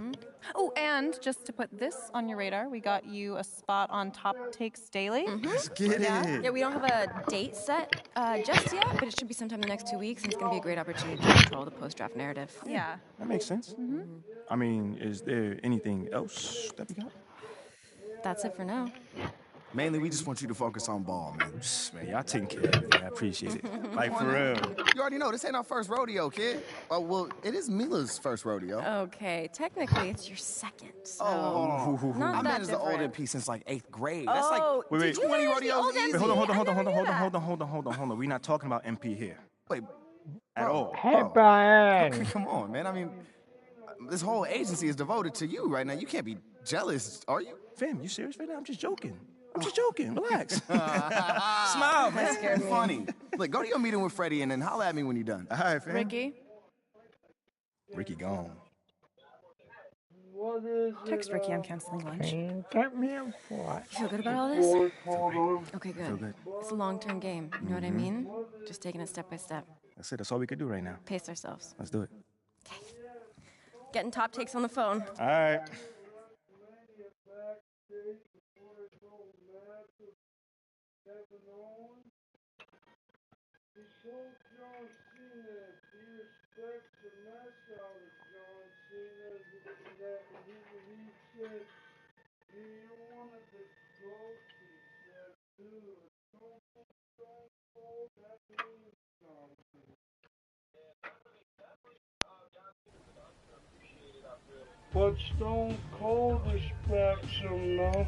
[SPEAKER 10] Oh, and just to put this on your radar, we got you a spot on Top Takes Daily.
[SPEAKER 8] Let's get it.
[SPEAKER 9] Yeah, we don't have a date set just yet, but it should be sometime in the next 2 weeks, and it's going to be a great opportunity to control the post-draft narrative.
[SPEAKER 10] Yeah.
[SPEAKER 7] That makes sense. I mean, is there anything else that we got?
[SPEAKER 9] That's it for now.
[SPEAKER 8] Mainly, we just want you to focus on ball, man.
[SPEAKER 7] Man, y'all taking care of everything. I appreciate it. Like, for real.
[SPEAKER 8] You already know, this ain't our first rodeo, kid. Oh, well, it is Mila's first rodeo.
[SPEAKER 9] Okay, technically it's your second, so not
[SPEAKER 8] I
[SPEAKER 9] that
[SPEAKER 8] managed the old
[SPEAKER 9] different.
[SPEAKER 8] MP since like 8th grade. That's
[SPEAKER 9] Oh,
[SPEAKER 8] like
[SPEAKER 7] wait.
[SPEAKER 8] 20
[SPEAKER 9] manage the
[SPEAKER 8] rodeos
[SPEAKER 9] old
[SPEAKER 8] easy.
[SPEAKER 7] Wait, hold on.
[SPEAKER 9] I never knew that.
[SPEAKER 7] We're not talking about MP here
[SPEAKER 8] Wait,
[SPEAKER 7] at all.
[SPEAKER 5] Hey, Brian.
[SPEAKER 8] okay, come on, man. I mean, this whole agency is devoted to you right now. You can't be jealous, are you?
[SPEAKER 7] Fam, you serious right now? I'm just joking. Relax. Smile, man.
[SPEAKER 8] That's funny. Look, go to your meeting with Freddie and then holler at me when you're done.
[SPEAKER 7] All right, fam.
[SPEAKER 10] Ricky,
[SPEAKER 7] gone.
[SPEAKER 5] What is
[SPEAKER 10] text
[SPEAKER 5] it,
[SPEAKER 10] Ricky, I'm canceling lunch.
[SPEAKER 5] Take me a what?
[SPEAKER 9] You feel good about all this?
[SPEAKER 5] Hold on.
[SPEAKER 9] Okay, good. It's a long-term game. You know what I mean? Just taking it step by step.
[SPEAKER 7] That's it. That's all we could do right now.
[SPEAKER 9] Pace ourselves.
[SPEAKER 7] Let's do it.
[SPEAKER 9] Okay. Getting top takes on the phone.
[SPEAKER 7] All right.
[SPEAKER 5] But Stone Cold respects him, no?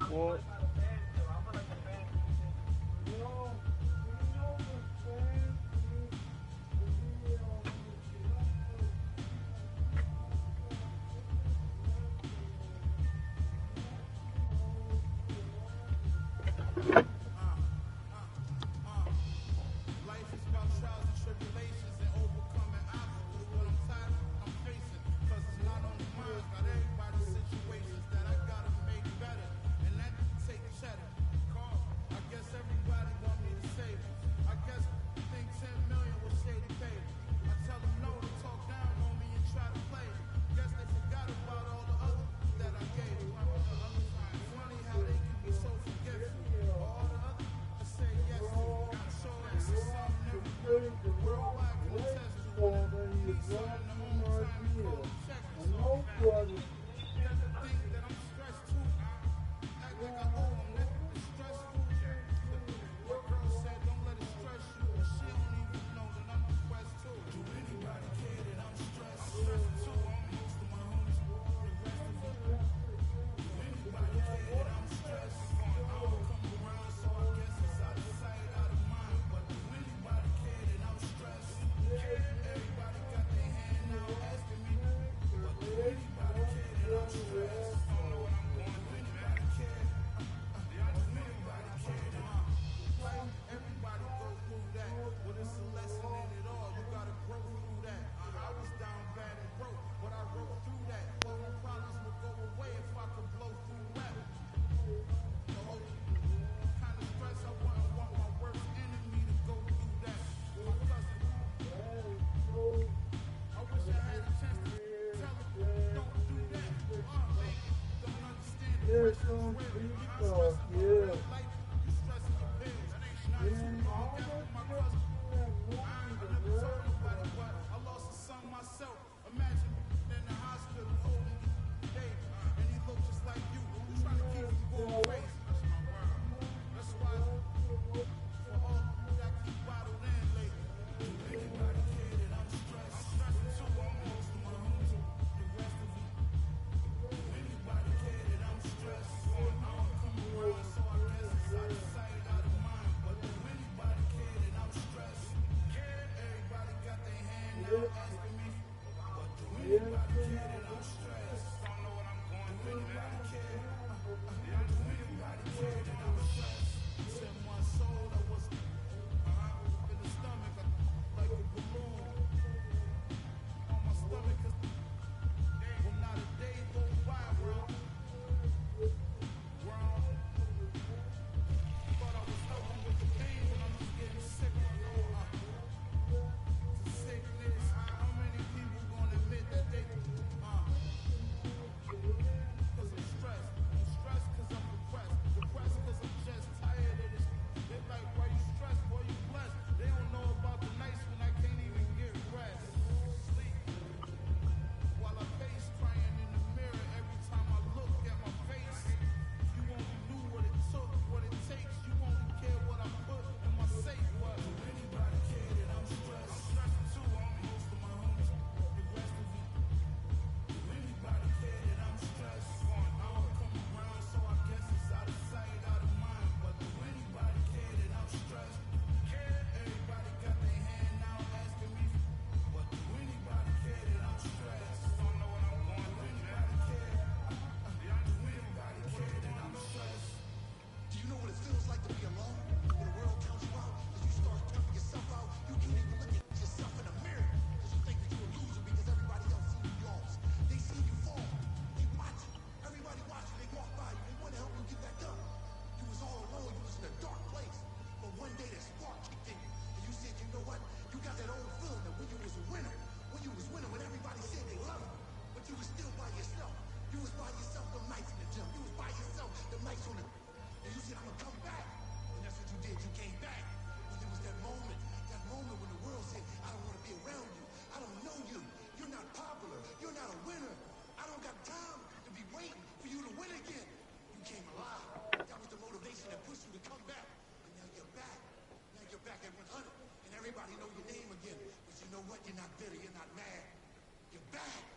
[SPEAKER 5] What? Yeah, some big stuff, yeah. And all that stuff in that movie, the rest
[SPEAKER 11] I lost a son myself. Imagine in the hospital holding you, baby, and he looked just like you. You trying to keep him going crazy. That's my word. That's why for all you that keep bottled in lately. Anybody care that I'm stressed? I'm stressing too. I'm lost my homies. The rest of you. Anybody care that I'm stressed? I don't come around, so I guess it's out of sight, out of mind. But do anybody care that I'm stressed? Everybody got their hand out asking me. But do anybody care that I'm stressed? Don't know what I'm going through. Anybody care? Do anybody care that I'm stressed? Said my soul that was in the stomach like a balloon on my stomach. 'Cause well, not a day goes by, bro. Thought I was helping with the pain when I'm just getting sick. To sickness. How many people gonna admit that they cause I'm stressed. I'm stressed cause I'm depressed. Depressed cause I'm just tired of this. They like, why you stressed? Boy, you blessed. They don't know about the nights when I can't even get rest. Sleep. While I face crying in the mirror every time I look at my face. You only knew what it took, what it takes. You only care what I put in my safe. But do anybody care that I'm stressed? I'm stressing too. I'm most of my homies. The rest of you. Do anybody care that I'm stressed? I don't come around, so I guess it's out of sight, out of mind. But do anybody care that I'm stressed? Everybody got their hand out asking me. But do anybody care that I'm stressed? Don't know what I'm going through. Anybody care? Do anybody care that I'm stressed?
[SPEAKER 12] Do you know what it feels like to be alone? When the world counts you out, as you start counting yourself out, you can't even look at yourself in the mirror. Because you think that you're a loser because everybody else sees you lost. They see you fall. They watch you. Everybody watching, they walk by you. They want to help you get back up. You was all alone. You was in a dark place. But one day that spark kicked in you. And you said, you know what? You got that old feeling that when you was a winner, when everybody said they love you, but you was still by yourself. You was by yourself them nights in the gym. You was by yourself them nights on the... And you said, I'm going to come back. And that's what you did. You came back. But there was that moment when the world said, I don't want to be around you. I don't know you. You're not popular. You're not a winner. I don't got time to be waiting for you to win again. You came alive. That was the motivation that pushed you to come back. And now you're back. Now you're back at 100. And everybody know your name again. But you know what? You're not bitter. You're not mad. You're back.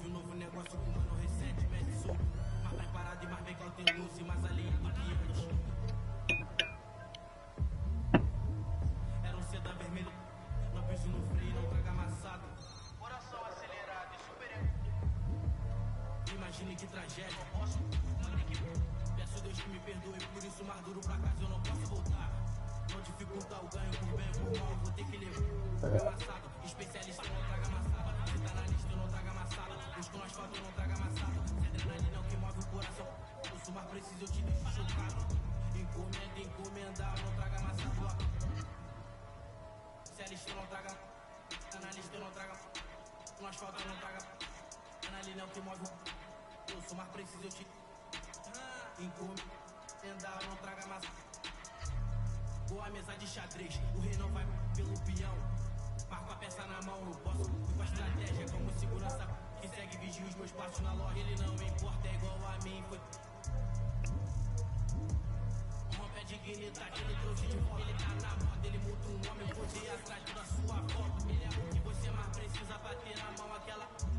[SPEAKER 11] Novo negócio com mano recente, mede solto. Mais preparado e mais bem cauteloso e mais alinhado que antes. Era um sedã vermelho, não piso no freio, não traga amassado. Coração acelerado e super. Imagine que tragédia. Peço Deus que me perdoe, por isso mais duro pra casa eu não posso voltar. Não dificulta o ganho por bem ou por mal, vou ter que levar. Amassado, especialista não traga amassado. Se tá na lista eu não traga amassado. Busco no asfalto eu não traga amassado. Se adrenalina é o que move o coração. Eu sou mais preciso, eu te deixo chocado. Encomendar, eu não traga amassado. Se a lista eu não traga. Tá na lista eu não traga. No asfalto eu não traga. Adrenalina é o que move o... Eu sou mais preciso, eu te... Encomendar, eu não traga amassado. Boa mesa de xadrez, o rei não vai pelo peão. Marco a peça na mão, eu posso ir com a estratégia. Como segurança que segue, vigia os meus passos na loja. Ele não me importa, é igual a mim. Foi uma pé de dignidade, ele trouxe de volta. Ele tá na moda, ele muda um homem, poder atrás da sua foto. Ele é o que você mais precisa bater na mão. Aquela costa.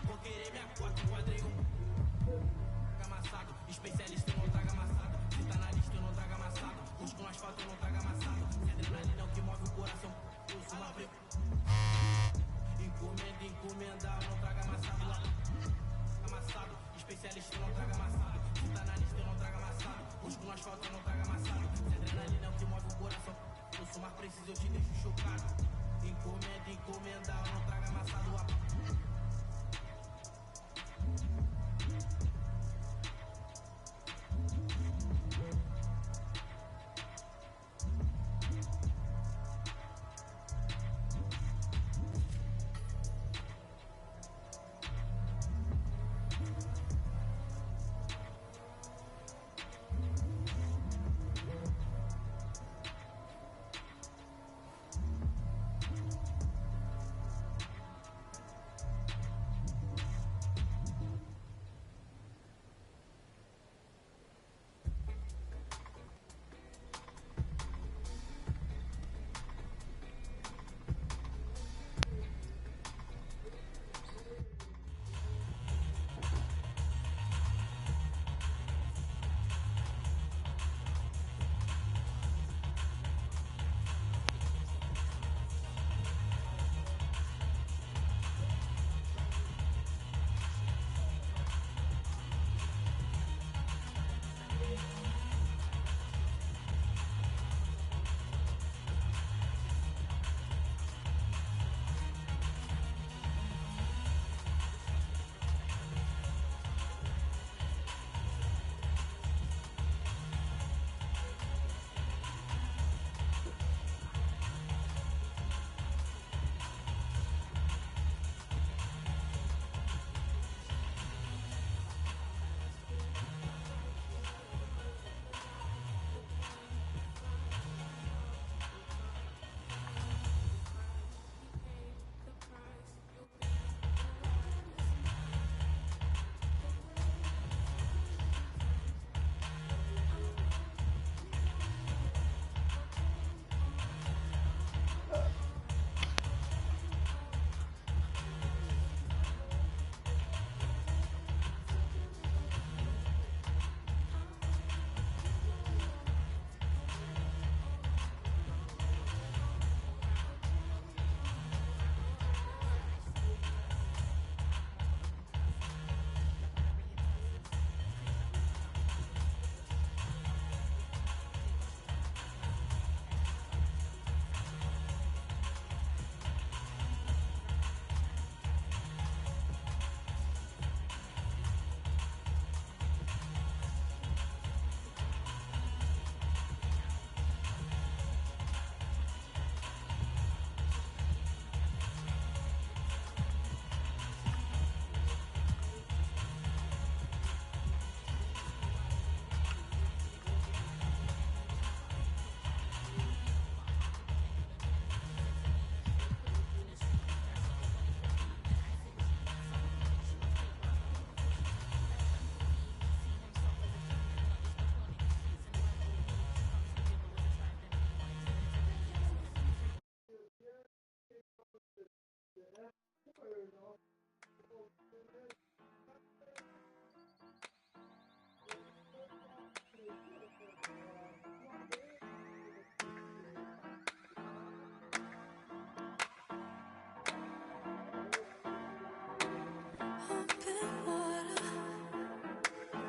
[SPEAKER 11] Vou querer minha cota, enquadrei amassado, especialista eu não traga amassado. Se tá na lista eu não traga amassado. Busco no asfalto eu não traga amassado. Se adrenalina é o que move o coração. Eu sou uma pre... Encomendar, eu não traga amassado lá. Amassado, especialista eu não traga amassado. Se tá na lista eu não traga amassado. Busco no asfalto eu não traga amassado. Se adrenalina é o que move o coração. Eu sou mais preciso, eu te deixo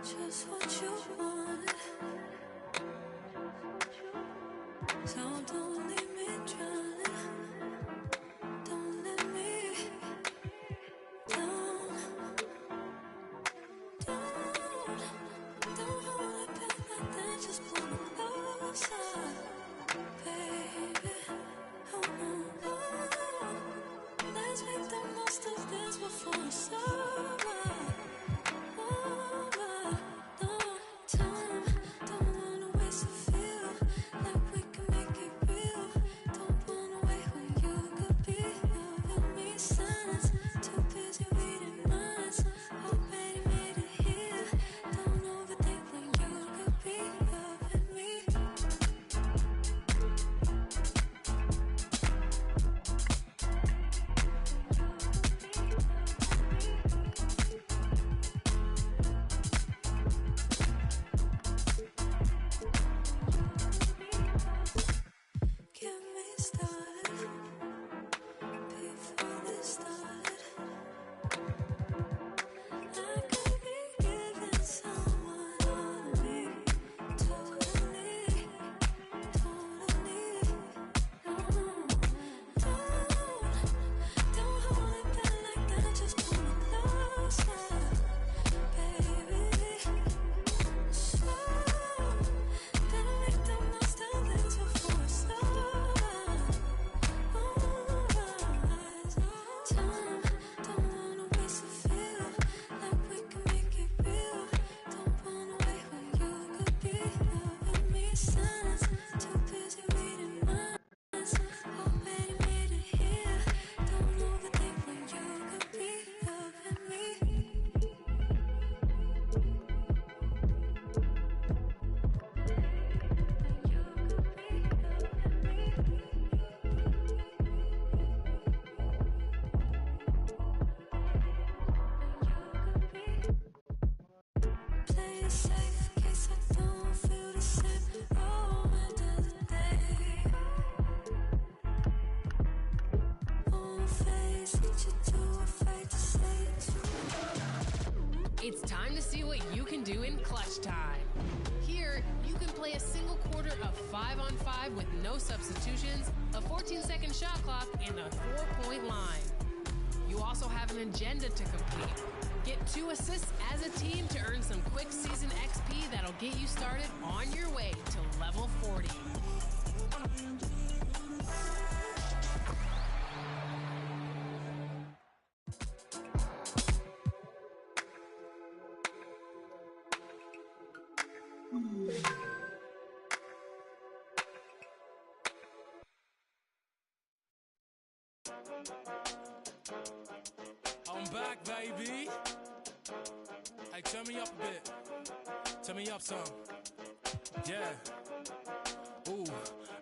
[SPEAKER 13] Just what you want. So don't leave me drowning. Don't let me down. Don't hold it back like that. Just pull me closer, baby. Let's make the most of this before it's over. Time, don't wanna waste a feel like we can make it real. Don't wanna wait when you could be loving me. Signs, too busy reading minds. Already made it here. Don't overthink when you could be loving me. Get me started before this started. I could be giving someone all of me, totally. Don't hold it back like that. Just pull me closer, baby. So better make the most of this before it's over. Time, don't wanna waste a feel like we can make it real. Don't wanna wait when you could be loving me. Signs, too busy reading minds. Already made it here. Don't overthink when you could be loving me. Play it safe in case I don't feel the same. Oh, end of the day. Won't face what you're too afraid to say it to.
[SPEAKER 14] It's time to see what you can do in clutch time. Here, you can play a single quarter of 5-on-5 with no substitutions, a 14-second shot clock, and a 4-point line. You also have an agenda to complete. Get 2 assists as a team to earn some quick season XP that'll get you started on your way to level 40.
[SPEAKER 15] I'm back, baby. Hey, turn me up a bit. Turn me up some. Yeah. Ooh,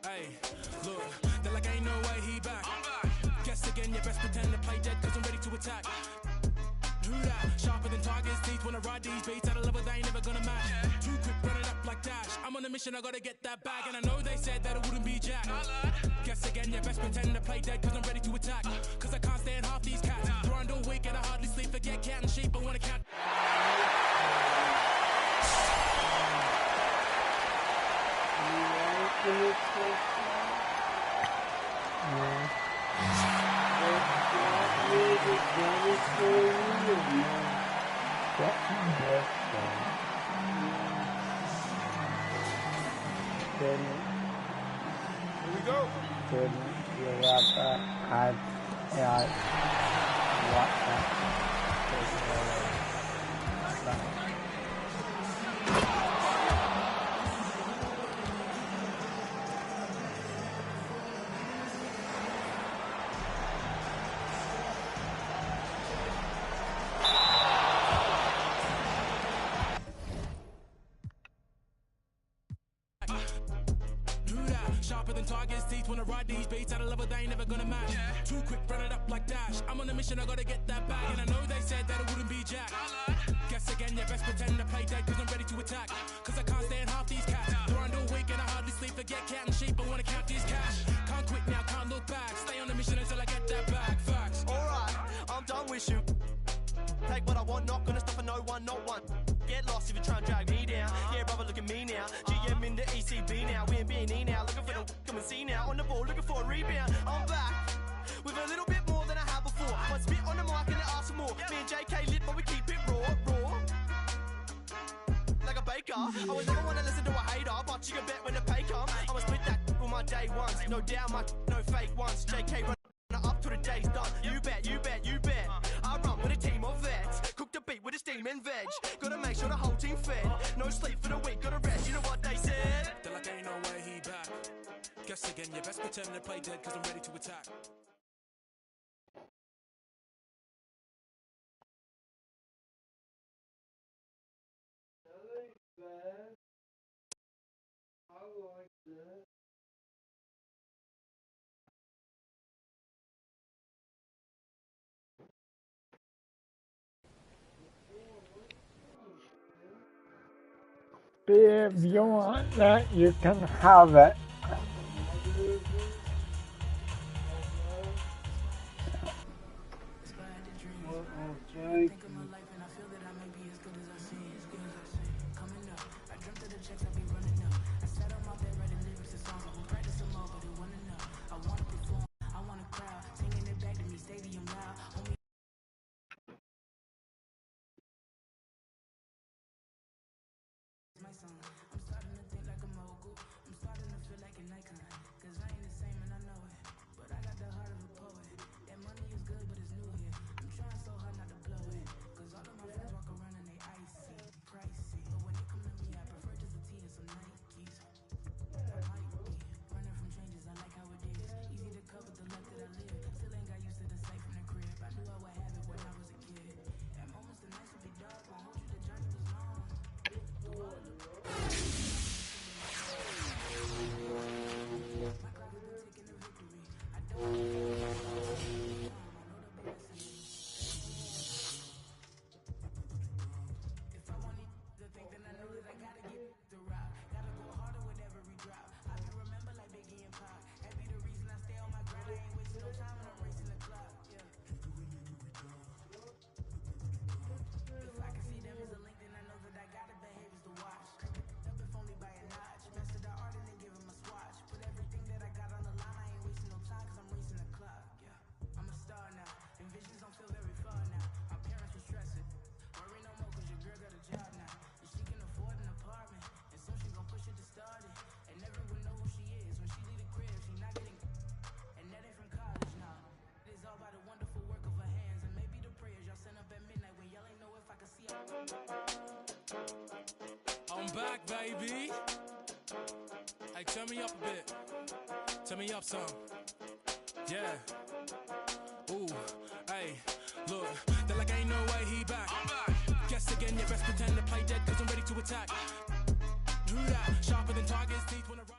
[SPEAKER 15] hey, look. They're like, ain't no way he back. I'm back. Guess again, you best pretend to play dead, cause I'm ready to attack. Who that? Sharper than targets, teeth wanna ride these beats at a level they ain't never gonna match. Too quick, run it up like Dash. I'm on a mission, I gotta get that bag. And I know they said that it wouldn't be Jack. Guess again, you best pretend to play dead, cause I'm ready to attack. Cause I can't stand half these cats. Grind all week and I hardly sleep, forget cat and sheep, I wanna cat.
[SPEAKER 5] Here we go.
[SPEAKER 15] Sharper than targets, teeth wanna ride these beats at a level they ain't never gonna match. Too quick, run it up like Dash. I'm on a mission, I gotta get that bag. And I know they said that it wouldn't be Jack. Guess again, you best pretend to play dead, cause I'm ready to attack. Cause I can't stand half these cats. Grind all week and I hardly sleep, forget cat and sheep, I wanna count these cash. Can't quit now, can't look back. Stay on the mission until I get that bag. Facts.
[SPEAKER 16] Alright, I'm done with you. Take what I want, not gonna stop for no one, not one. Get lost if you try and drag me down. Yeah, brother, look at me now. GM in the ECB now. We in B&E now. Looking for the come and see now. On the ball, looking for a rebound. I'm back with a little bit more than I had before. One spit on the mic and they ask for more. Me and JK lit, but we keep it raw. Like a baker. I would never want to listen to a hater, but you can bet when the pay comes, I'ma split that on my day ones. No doubt, no fake ones. JK run up till the day's done. You bet. I run with a team of vets. Cook the beat with a steam and veg. Gotta make sure the whole team fed. No sleep for the week, gotta rest. You know what they said?
[SPEAKER 15] They're like, ain't no way he back. Guess again, you best pretend to play dead, cause I'm ready to attack.
[SPEAKER 5] That ain't bad. I like that.
[SPEAKER 17] If you want that, you can have it.
[SPEAKER 15] I'm back, baby. Hey, turn me up a bit. Turn me up some. Yeah. Ooh, hey, look. They're like, ain't no way he back. I'm back. Guess again, you best pretend to play dead, cause I'm ready to attack. Who that? Sharper than tigers' teeth when I ride.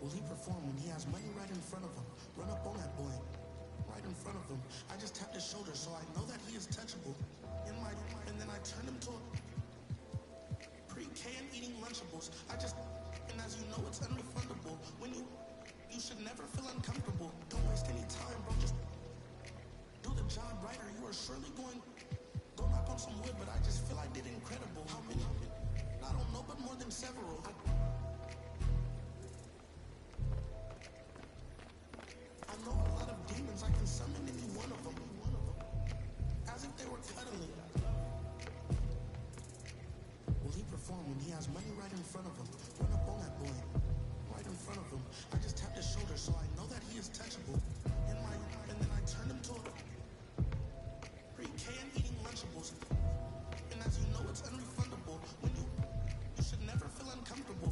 [SPEAKER 12] Will he perform when he has money right in front of him? Run up on that boy, right in front of him. I just tapped his shoulder, so I know that he is touchable. And then I turned him to a pre-K and eating Lunchables. And as you know, it's unrefundable. When you should never feel uncomfortable. Don't waste any time, bro. Just do the job right, or you are surely going. Go knock on some wood, but I just feel I did incredible. How many? I don't know, but more than several. I know a lot of demons. I can summon any one of them. As if they were cuddling. Will he perform when he has money right in front of him? Run up on that boy, right in front of him. I just tapped his shoulder, so I know that he is touchable. And then I turned him to a pre-K and eating Lunchables. And as you know, it's unrefundable. When you should never feel uncomfortable.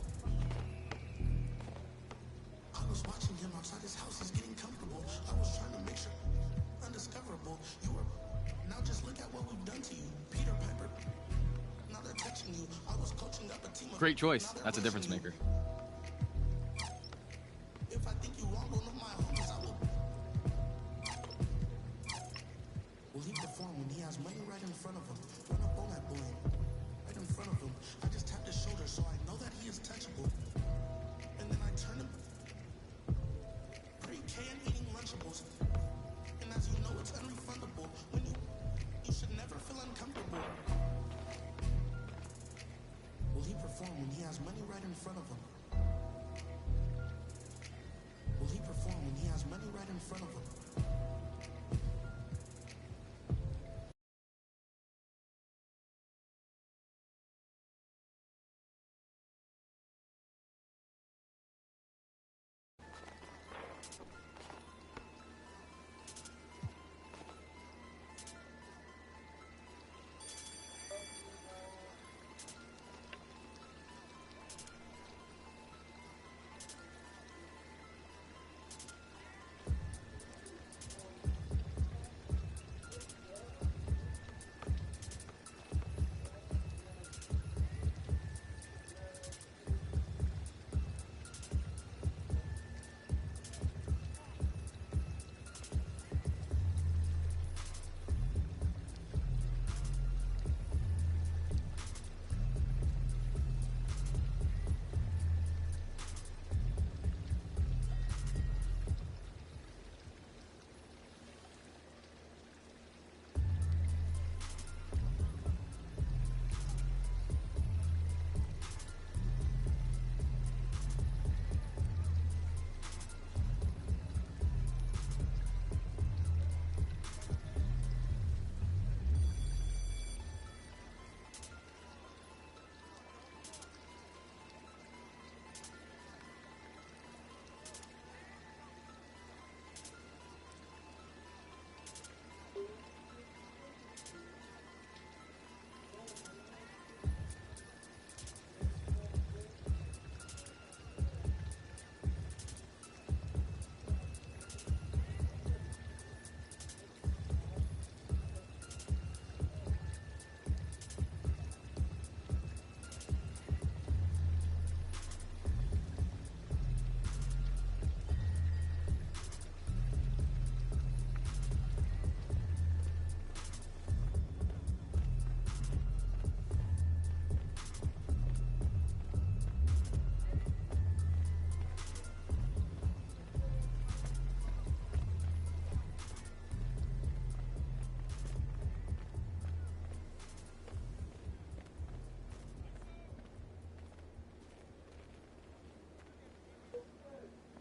[SPEAKER 12] I was watching him outside his house. He's getting comfortable. I was trying to make sure undiscoverable. You were. Now just look at what we've done to you, Peter Piper. Now they're touching you. I was coaching up a team of.
[SPEAKER 18] Great choice. That's a difference maker.
[SPEAKER 12] If I think you wrong, one of my homies, I will. Will he perform when he has money right in front of him? Run up on that boy, right in front of him. I just tapped his shoulder, so I know that he is touchable. And then I turned him pre-K and eating Lunchables. And as you know, it's unrefundable. When you should never feel uncomfortable. Will he perform when he has money right in front of him? Will he perform when he has money right in front of him?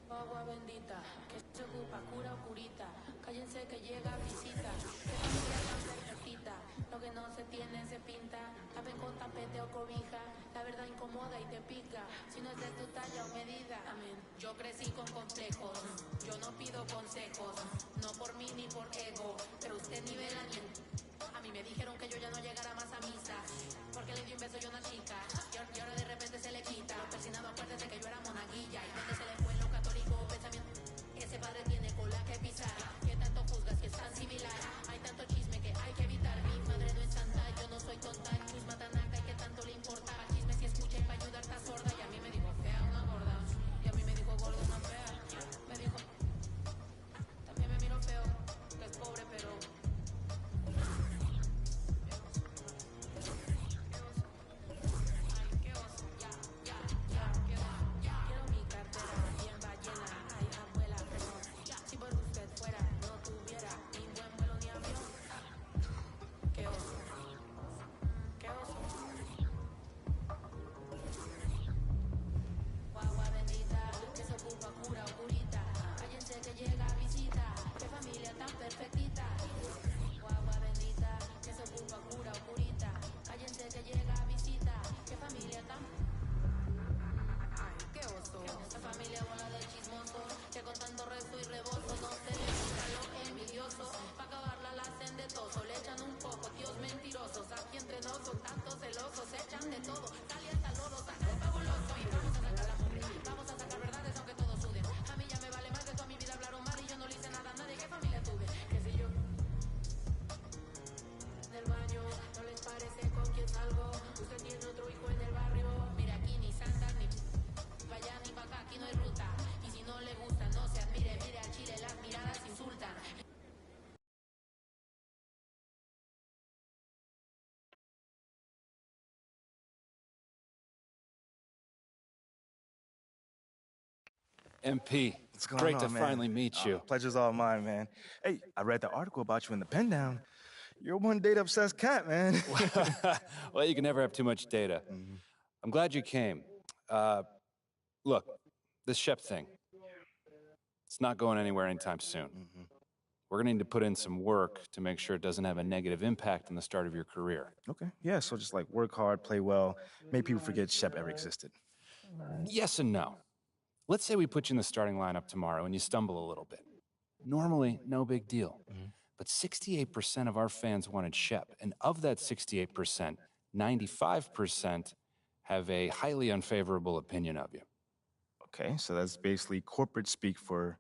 [SPEAKER 19] Agua bendita, que se ocupa, cura o curita. Cállense que llega visita. Que familia tan cerquita. Lo que no se tiene se pinta. Tapen con tapete o cobija. La verdad incomoda y te pica. Si no es de tu talla o medida. Amén. Yo crecí con complejos. Yo no pido consejos. No por mí ni por ego. Pero usted ni verá ni en... A mí me dijeron que yo ya no llegara más a misa. Porque le di un beso yo a una chica. Y ahora de repente se le quita. Persinado, acuérdese que yo era monaguilla. Y donde se le fue lo católico pensamiento. Ese padre tiene cola que pisar. Que tanto juzgas que es tan similar. Hay tanto chisme que hay que evitar. Mi madre no es santa, yo no soy tonta. Mis matanaca y que tanto le importa. Al chisme si escuché para ayudar está sorda. Y a mí me dijo fea una gorda. Y a mí me dijo gordo una
[SPEAKER 18] MP,
[SPEAKER 7] What's going
[SPEAKER 18] great
[SPEAKER 7] on,
[SPEAKER 18] to
[SPEAKER 7] man?
[SPEAKER 18] finally meet you.
[SPEAKER 7] Pleasure's all mine, man. Hey, I read the article about you in the pen down. You're one data-obsessed cat, man.
[SPEAKER 18] Well, you can never have too much data. I'm glad you came. Look, this Shep thing, it's not going anywhere anytime soon. We're going to need to put in some work to make sure it doesn't have a negative impact on the start of your career.
[SPEAKER 7] Okay, yeah, so just like work hard, play well, make people forget Shep ever existed.
[SPEAKER 18] Yes and no. Let's say we put you in the starting lineup tomorrow and you stumble a little bit. Normally, no big deal. But 68% of our fans wanted Shep, and of that 68%, 95% have a highly unfavorable opinion of you.
[SPEAKER 7] Okay, so that's basically corporate speak for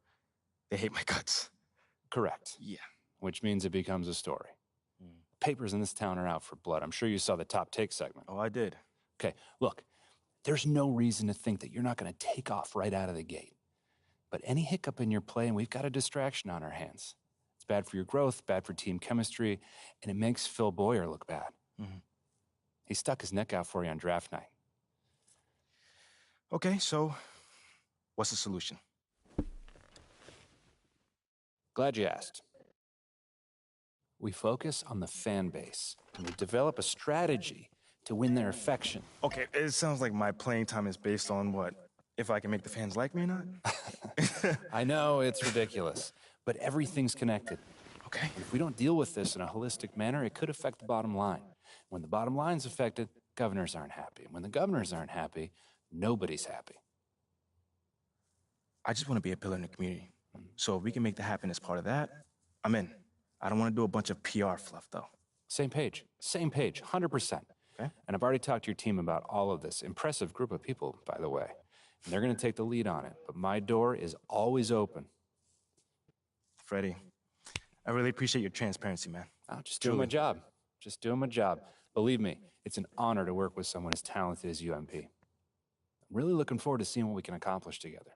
[SPEAKER 7] they hate my guts.
[SPEAKER 18] Correct.
[SPEAKER 7] Yeah.
[SPEAKER 18] Which means it becomes a story. Papers in this town are out for blood. I'm sure you saw the top take segment.
[SPEAKER 7] Oh, I did.
[SPEAKER 18] Okay, look, there's no reason to think that you're not going to take off right out of the gate. But any hiccup in your play, and we've got a distraction on our hands. It's bad for your growth, bad for team chemistry, and it makes Phil Boyer look bad. He stuck his neck out for you on draft night.
[SPEAKER 7] Okay, so what's the solution?
[SPEAKER 18] Glad you asked. We focus on the fan base, and we develop a strategy to win their affection.
[SPEAKER 7] Okay, it sounds like my playing time is based on what? If I can make the fans like me or not?
[SPEAKER 18] I know, it's ridiculous, but everything's connected.
[SPEAKER 7] Okay.
[SPEAKER 18] If we don't deal with this in a holistic manner, it could affect the bottom line. When the bottom line's affected, governors aren't happy. When the governors aren't happy, nobody's happy.
[SPEAKER 7] I just want to be a pillar in the community. So if we can make that happen as part of that, I'm in. I don't want to do a bunch of PR fluff, though.
[SPEAKER 18] Same page, 100%.
[SPEAKER 7] Okay.
[SPEAKER 18] And I've already talked to your team about all of this. Impressive group of people, by the way. And they're going to take the lead on it. But my door is always open.
[SPEAKER 7] Freddie, I really appreciate your transparency, man.
[SPEAKER 18] I'm just doing my job. Just doing my job. Believe me, it's an honor to work with someone as talented as UMP. I'm really looking forward to seeing what we can accomplish together.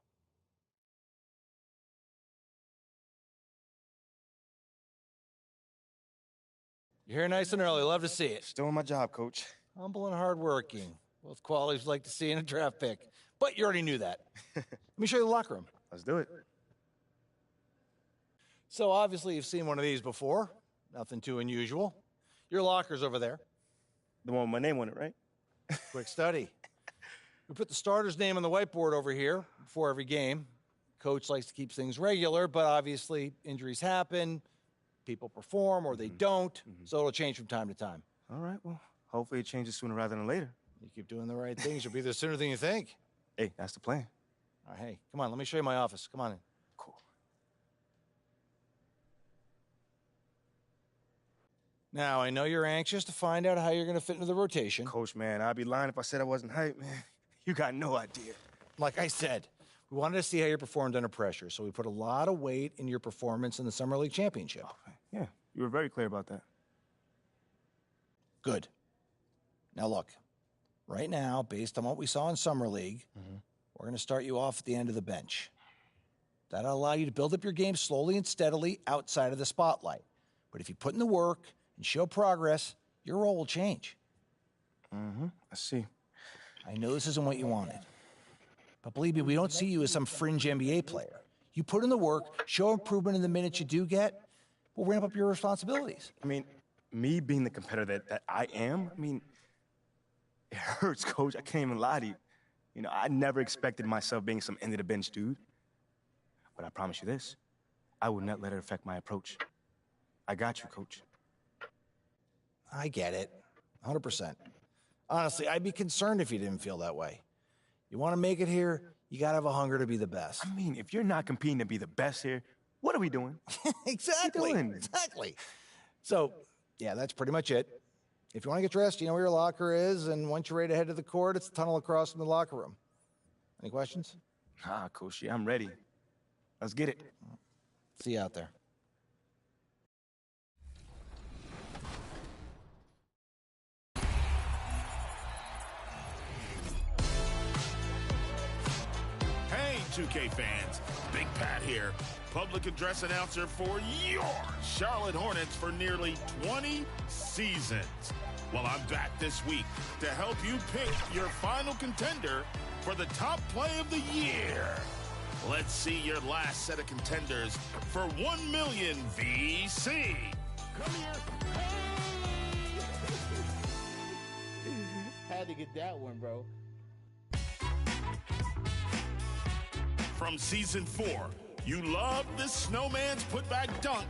[SPEAKER 20] You're here nice and early. Love to see it.
[SPEAKER 7] Just doing my job, Coach.
[SPEAKER 20] Humble and hardworking. Both qualities we like to see in a draft pick. But you already knew that. Let me show you the locker room.
[SPEAKER 7] Let's do it.
[SPEAKER 20] So obviously you've seen one of these before. Nothing too unusual. Your locker's over there.
[SPEAKER 7] The one with my name on it, right?
[SPEAKER 20] Quick study. We put the starter's name on the whiteboard over here before every game. Coach likes to keep things regular, but obviously injuries happen. People perform or they don't, so it'll change from time to time.
[SPEAKER 7] All right, well, hopefully it changes sooner rather than later.
[SPEAKER 20] You keep doing the right things, you'll be there sooner than you think.
[SPEAKER 7] Hey, that's the plan.
[SPEAKER 20] All right, hey, come on, let me show you my office. Come on in.
[SPEAKER 7] Cool.
[SPEAKER 20] Now, I know you're anxious to find out how you're going to fit into the rotation.
[SPEAKER 7] Coach, man, I'd be lying if I said I wasn't hyped, man. You got no idea.
[SPEAKER 20] Like I said, we wanted to see how you performed under pressure, so we put a lot of weight in your performance in the Summer League Championship.
[SPEAKER 7] Yeah, you were very clear about that.
[SPEAKER 20] Good. Now look, right now, based on what we saw in Summer League, we're going to start you off at the end of the bench. That'll allow you to build up your game slowly and steadily outside of the spotlight. But if you put in the work and show progress, your role will change.
[SPEAKER 7] I see.
[SPEAKER 20] I know this isn't what you wanted. But believe me, we don't see you as some fringe NBA player. You put in the work, show improvement in the minutes you do get, we'll ramp up your responsibilities.
[SPEAKER 7] I mean, me being the competitor that I am, I mean, it hurts, Coach. I can't even lie to you. You know, I never expected myself being some end-of-the-bench dude. But I promise you this, I will not let it affect my approach. I got you, Coach.
[SPEAKER 20] I get it, 100%. Honestly, I'd be concerned if you didn't feel that way. You want to make it here, you got to have a hunger to be the best.
[SPEAKER 7] I mean, if you're not competing to be the best here, what are we doing?
[SPEAKER 20] Exactly.
[SPEAKER 7] What are you doing?
[SPEAKER 20] Exactly. So, yeah, that's pretty much it. If you want to get dressed, you know where your locker is, and once you're ready to head to the court, it's the tunnel across from the locker room. Any questions?
[SPEAKER 7] Ah, Coach, yeah, I'm ready. Let's get it.
[SPEAKER 20] See you out there.
[SPEAKER 11] Hey, 2K fans, Big Pat here, public address announcer for your Charlotte Hornets for nearly 20 seasons. Well, I'm back this week to help you pick your final contender for the top play of the year. Let's see your last set of contenders for 1 million VC. Come here.
[SPEAKER 21] Had to get that one, bro.
[SPEAKER 11] From season 4, you love this snowman's putback dunk.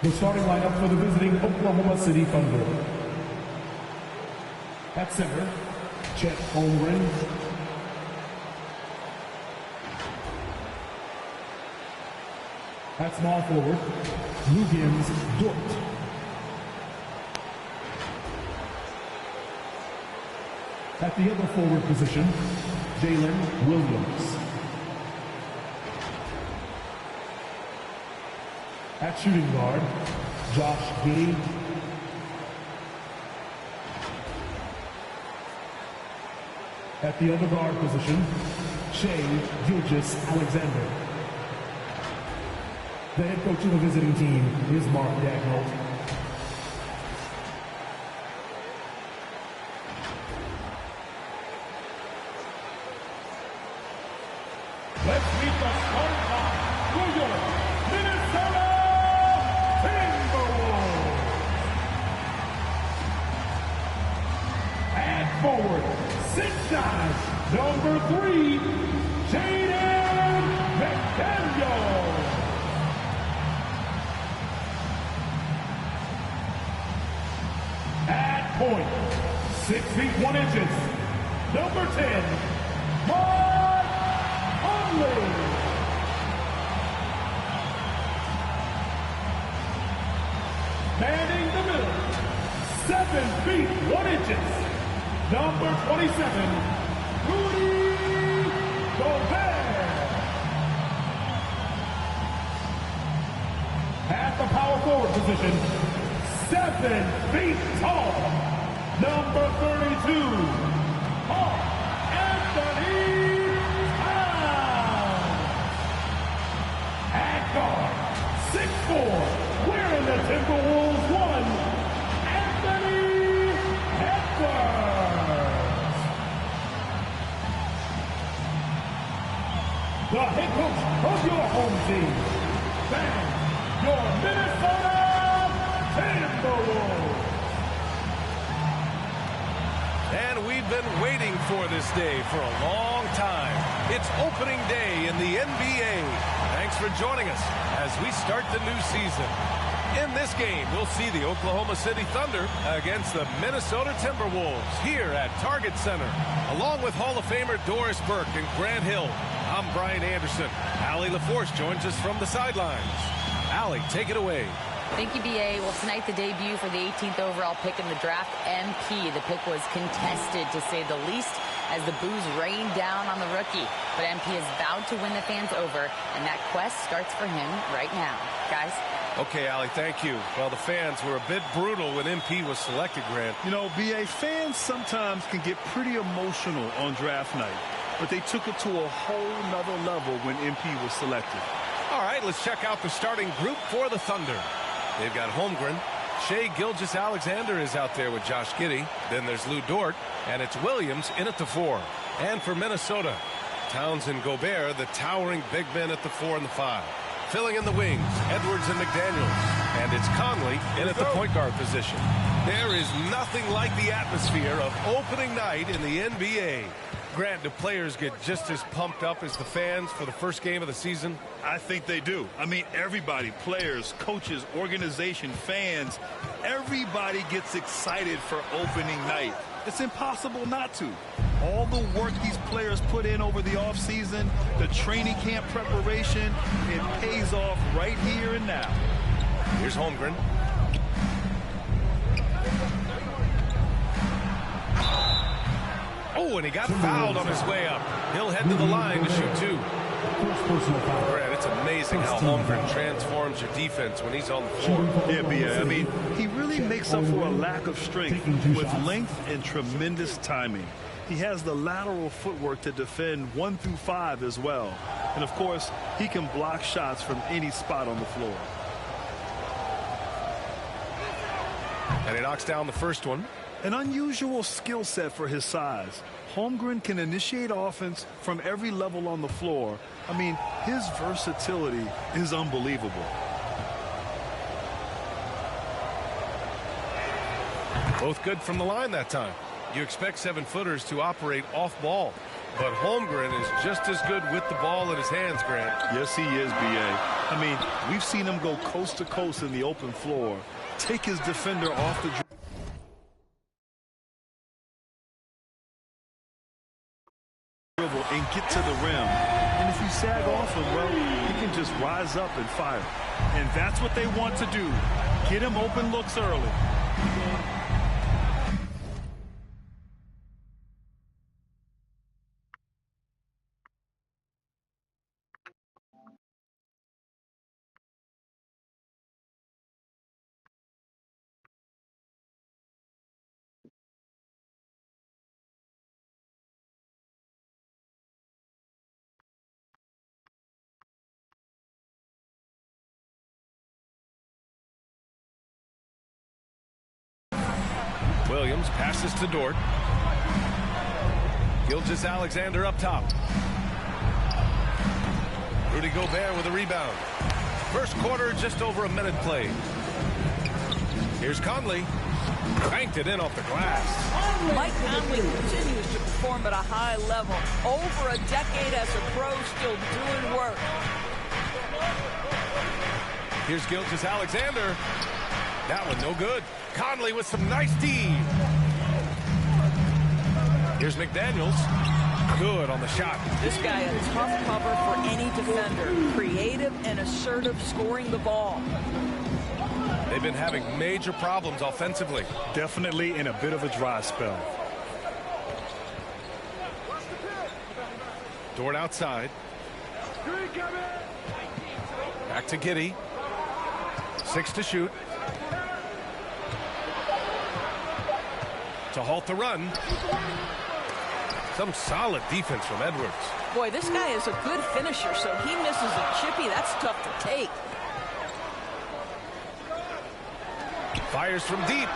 [SPEAKER 4] The starting lineup for the visiting Oklahoma City Thunder. At center, Chet Holmgren. At small forward, Lugens Dort. At the other forward position, Jalen Williams. At shooting guard, Josh Giddey. At the other guard position, Shea Gilgeous-Alexander. The head coach of the visiting team is Mark Daigneault.
[SPEAKER 22] Let's meet the starting five for your Minnesota Timberwolves. And forward, 6'9", number 3, Jaden McDaniel. At point, 6 feet 1 inches, number 10, Mark Conley. Manning the middle, 7 feet 1 inches, number 27, Rudy Gobert. At the power forward position, 7 feet tall, number 32, Paul Anthony Towns. At guard, 6'4", wearing the Timberwolves 1, Anthony Edwards. The head coach of your home team, and your Minnesota Timberwolves.
[SPEAKER 1] And we've been waiting for this day for a long time. It's opening day in the NBA. Thanks for joining us as we start the new season. In this game, we'll see the Oklahoma City Thunder against the Minnesota Timberwolves here at Target Center. Along with Hall of Famer Doris Burke and Grant Hill, I'm Brian Anderson. Allie LaForce joins us from the sidelines. Allie, take it away.
[SPEAKER 23] Thank you, B.A. Well, tonight the debut for the 18th overall pick in the draft, MP. The pick was contested, to say the least, as the boos rained down on the rookie. But MP is vowed to win the fans over, and that quest starts for him right now. Guys?
[SPEAKER 1] Okay, Allie, thank you. Well, the fans were a bit brutal when MP was selected, Grant.
[SPEAKER 2] You know, B.A., fans sometimes can get pretty emotional on draft night, but they took it to a whole nother level when MP was selected.
[SPEAKER 1] All right, let's check out the starting group for the Thunder. They've got Holmgren. Shea Gilgeous-Alexander is out there with Josh Giddey. Then there's Lou Dort, and it's Williams in at the 4. And for Minnesota, Towns and Gobert, the towering big men at the 4 and the 5. Filling in the wings, Edwards and McDaniels. And it's Conley in at the point guard position. There is nothing like the atmosphere of opening night in the NBA. Grant, do players get just as pumped up as the fans for the first game of the season?
[SPEAKER 2] I think they do. I mean, everybody, players, coaches, organization, fans, everybody gets excited for opening night. It's impossible not to. All the work these players put in over the offseason, the training camp preparation, it pays off right here and now.
[SPEAKER 1] Here's Holmgren. Oh, and he got fouled on his way up. He'll head to the line to shoot 2. Grant, it's amazing how Holmgren transforms your defense when he's on the floor.
[SPEAKER 2] Yeah, B.A. I mean, he really makes up for a lack of strength with length and tremendous timing. He has the lateral footwork to defend 1 through 5 as well. And, of course, he can block shots from any spot on the floor.
[SPEAKER 1] And he knocks down the first one.
[SPEAKER 2] An unusual skill set for his size. Holmgren can initiate offense from every level on the floor. I mean, his versatility is unbelievable.
[SPEAKER 1] Both good from the line that time. You expect 7-footers to operate off ball, but Holmgren is just as good with the ball in his hands, Grant.
[SPEAKER 2] Yes, he is, B.A. I mean, we've seen him go coast to coast in the open floor, take his defender off the dribble and get to the rim. And if you sag off him, well, he can just rise up and fire. And that's what they want to do. Get him open looks early.
[SPEAKER 1] Williams passes to Dort. Gilgeous-Alexander up top. Rudy Gobert with a rebound. First quarter, just over a minute played. Here's Conley. Banked it in off the glass.
[SPEAKER 3] Mike Conley continues to perform at a high level. Over a decade as a pro, still doing work.
[SPEAKER 1] Here's Gilgeous-Alexander. That one no good. Conley with some nice D. Here's McDaniels. Good on the shot.
[SPEAKER 3] This guy a tough cover for any defender. Creative and assertive scoring the ball.
[SPEAKER 1] They've been having major problems offensively.
[SPEAKER 2] Definitely in a bit of a dry spell.
[SPEAKER 1] Dort outside. Back to Giddey. 6 to shoot. To halt the run. Some solid defense from Edwards.
[SPEAKER 3] Boy, this guy is a good finisher, so he misses a chippy. That's tough to take.
[SPEAKER 1] Fires from deep.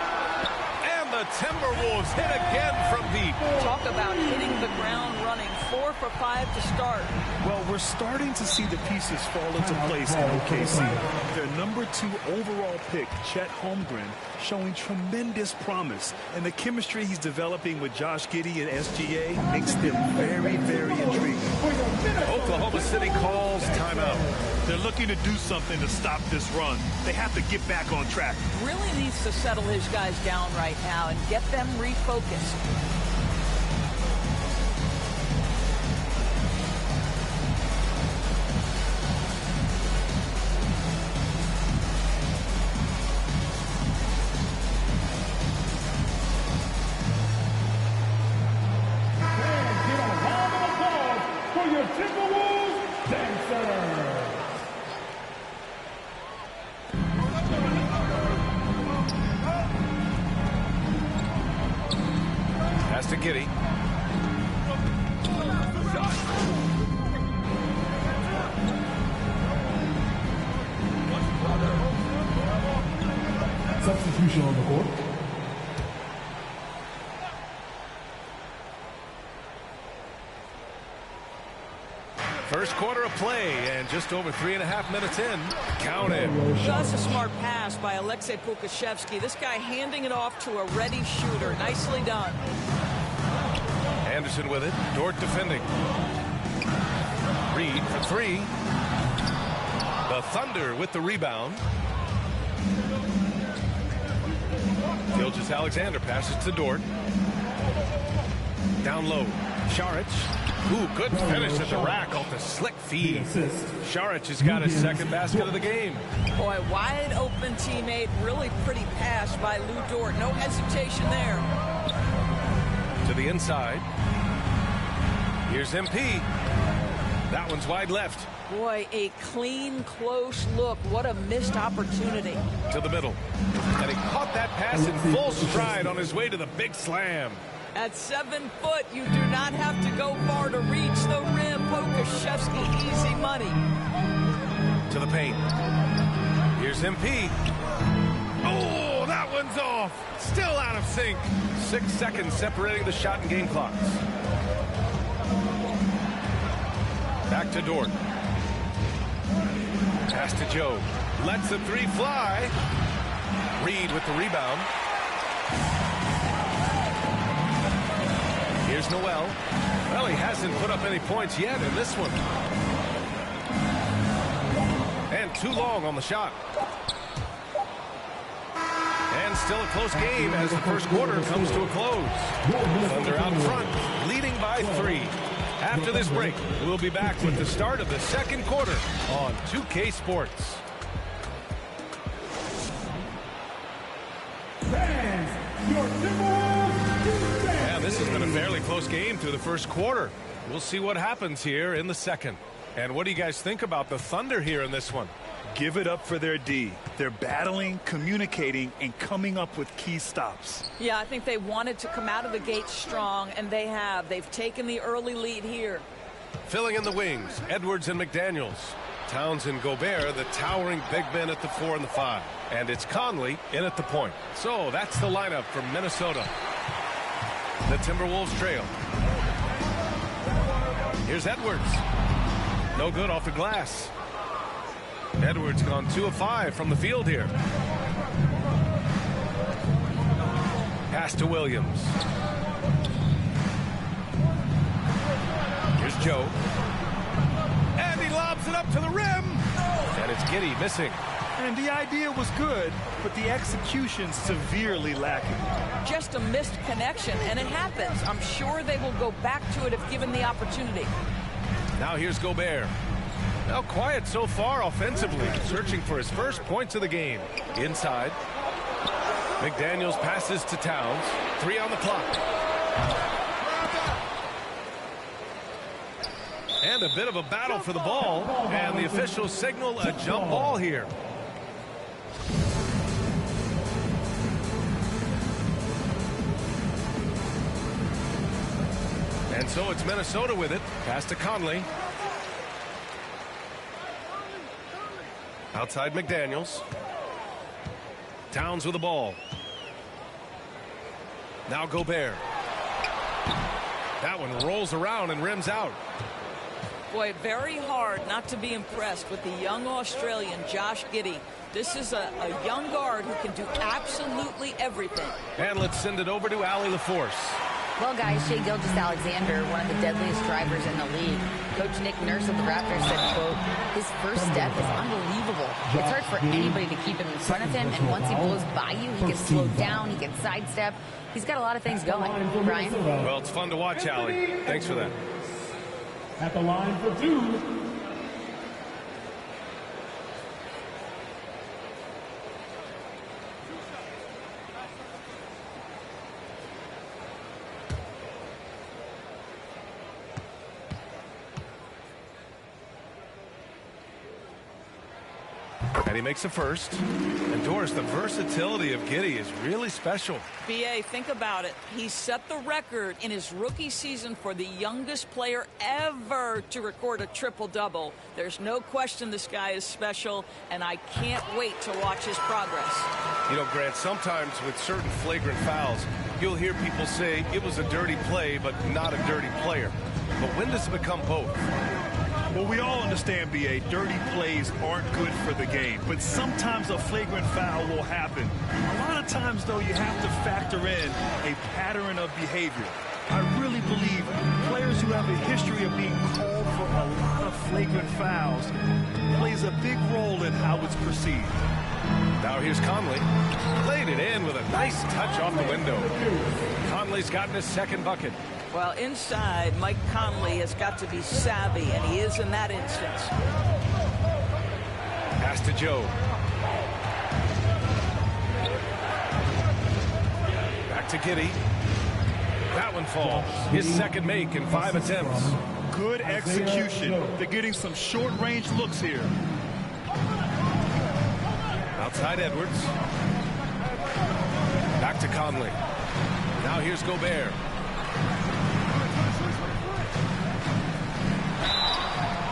[SPEAKER 1] And the Timberwolves hit again from deep.
[SPEAKER 3] Talk about hitting the ground running. 4 for 5 to start.
[SPEAKER 2] Well, we're starting to see the pieces fall into place in OKC. Their #2 overall pick, Chet Holmgren, showing tremendous promise. And the chemistry he's developing with Josh Giddey and SGA makes them very, very intriguing.
[SPEAKER 1] Oklahoma City calls timeout.
[SPEAKER 2] They're looking to do something to stop this run. They have to get back on track.
[SPEAKER 3] Really needs to settle his guys down right now and get them refocused.
[SPEAKER 1] To Giddey.
[SPEAKER 22] Substitution on the court.
[SPEAKER 1] First quarter of play, and just over 3.5 minutes in. Count it.
[SPEAKER 3] Just a smart pass by Alexei Pokusevski. This guy handing it off to a ready shooter. Nicely done.
[SPEAKER 1] Anderson with it. Dort defending. Reed for 3. The Thunder with the rebound. Gilgeous-Alexander passes to Dort. Down low. Šarić. Ooh, good finish at the rack off the slick feed. Šarić has got his second basket of the game.
[SPEAKER 3] Boy, wide open teammate. Really pretty pass by Lou Dort. No hesitation there.
[SPEAKER 1] To the inside. Here's MP. That one's wide left.
[SPEAKER 3] Boy, a clean, close look. What a missed opportunity.
[SPEAKER 1] To the middle. And he caught that pass in full stride on his way to the big slam.
[SPEAKER 3] At 7 foot, you do not have to go far to reach the rim. Pokusevski, easy money.
[SPEAKER 1] To the paint. Here's MP. Oh, that one's off. Still out of sync. 6 seconds separating the shot and game clocks. Back to Dort. Pass to Joe. Lets the three fly. Reed with the rebound. Here's Noel. Well, he hasn't put up any points yet in this one. And too long on the shot. And still a close game as the first quarter comes to a close. Thunder out front, leading by 3. After this break, we'll be back with the start of the second quarter on 2K Sports. And this has been a fairly close game through the first quarter. We'll see what happens here in the second. And what do you guys think about the Thunder here in this one?
[SPEAKER 2] Give it up for their D. They're battling, communicating, and coming up with key stops.
[SPEAKER 3] Yeah, I think they wanted to come out of the gate strong, and they have. They've taken the early lead here.
[SPEAKER 1] Filling in the wings, Edwards and McDaniels. Towns and Gobert, the towering big men at the 4 and the 5. And it's Conley in at the point. So that's the lineup from Minnesota. The Timberwolves trail. Here's Edwards. No good off the glass. Edwards gone 2 of 5 from the field here. Pass to Williams. Here's Joe. And he lobs it up to the rim. And it's Giddey missing.
[SPEAKER 2] And the idea was good, but the execution severely lacking.
[SPEAKER 3] Just a missed connection, and it happens. I'm sure they will go back to it if given the opportunity.
[SPEAKER 1] Now here's Gobert. Now quiet so far offensively, searching for his first points of the game. Inside. McDaniels passes to Towns. 3 on the clock. And a bit of a battle for the ball. And the officials signal a jump ball here. And so it's Minnesota with it. Pass to Conley. Outside McDaniels. Towns with the ball. Now Gobert. That one rolls around and rims out.
[SPEAKER 3] Boy, very hard not to be impressed with the young Australian, Josh Giddey. This is a young guard who can do absolutely everything.
[SPEAKER 1] And let's send it over to Allie LaForce.
[SPEAKER 23] Well, guys, Shai Gilgeous-Alexander, one of the deadliest drivers in the league. Coach Nick Nurse of the Raptors said, quote, his first step is unbelievable. It's hard for anybody to keep him in front of him, and once he blows by you, he can slow down, he can sidestep. He's got a lot of things going. Brian?
[SPEAKER 1] Well, it's fun to watch, Allie. Thanks for that.
[SPEAKER 22] At the line for 2.
[SPEAKER 1] And he makes the first. And Doris, the versatility of Giddey is really special.
[SPEAKER 3] BA, think about it. He set the record in his rookie season for the youngest player ever to record a triple-double. There's no question this guy is special, and I can't wait to watch his progress.
[SPEAKER 1] You know, Grant, sometimes with certain flagrant fouls, you'll hear people say it was a dirty play, but not a dirty player. But when does it become both?
[SPEAKER 2] Well, we all understand, B.A., dirty plays aren't good for the game, but sometimes a flagrant foul will happen. A lot of times, though, you have to factor in a pattern of behavior. I really believe players who have a history of being called for a lot of flagrant fouls plays a big role in how it's perceived.
[SPEAKER 1] Now here's Conley. Played it in with a nice touch off the window. Conley's gotten his second bucket.
[SPEAKER 3] Well, inside, Mike Conley has got to be savvy, and he is in that instance.
[SPEAKER 1] Pass to Joe. Back to Giddey. That one falls. His second make in 5 attempts.
[SPEAKER 2] Good execution. They're getting some short-range looks here.
[SPEAKER 1] Outside Edwards. Back to Conley. Now here's Gobert.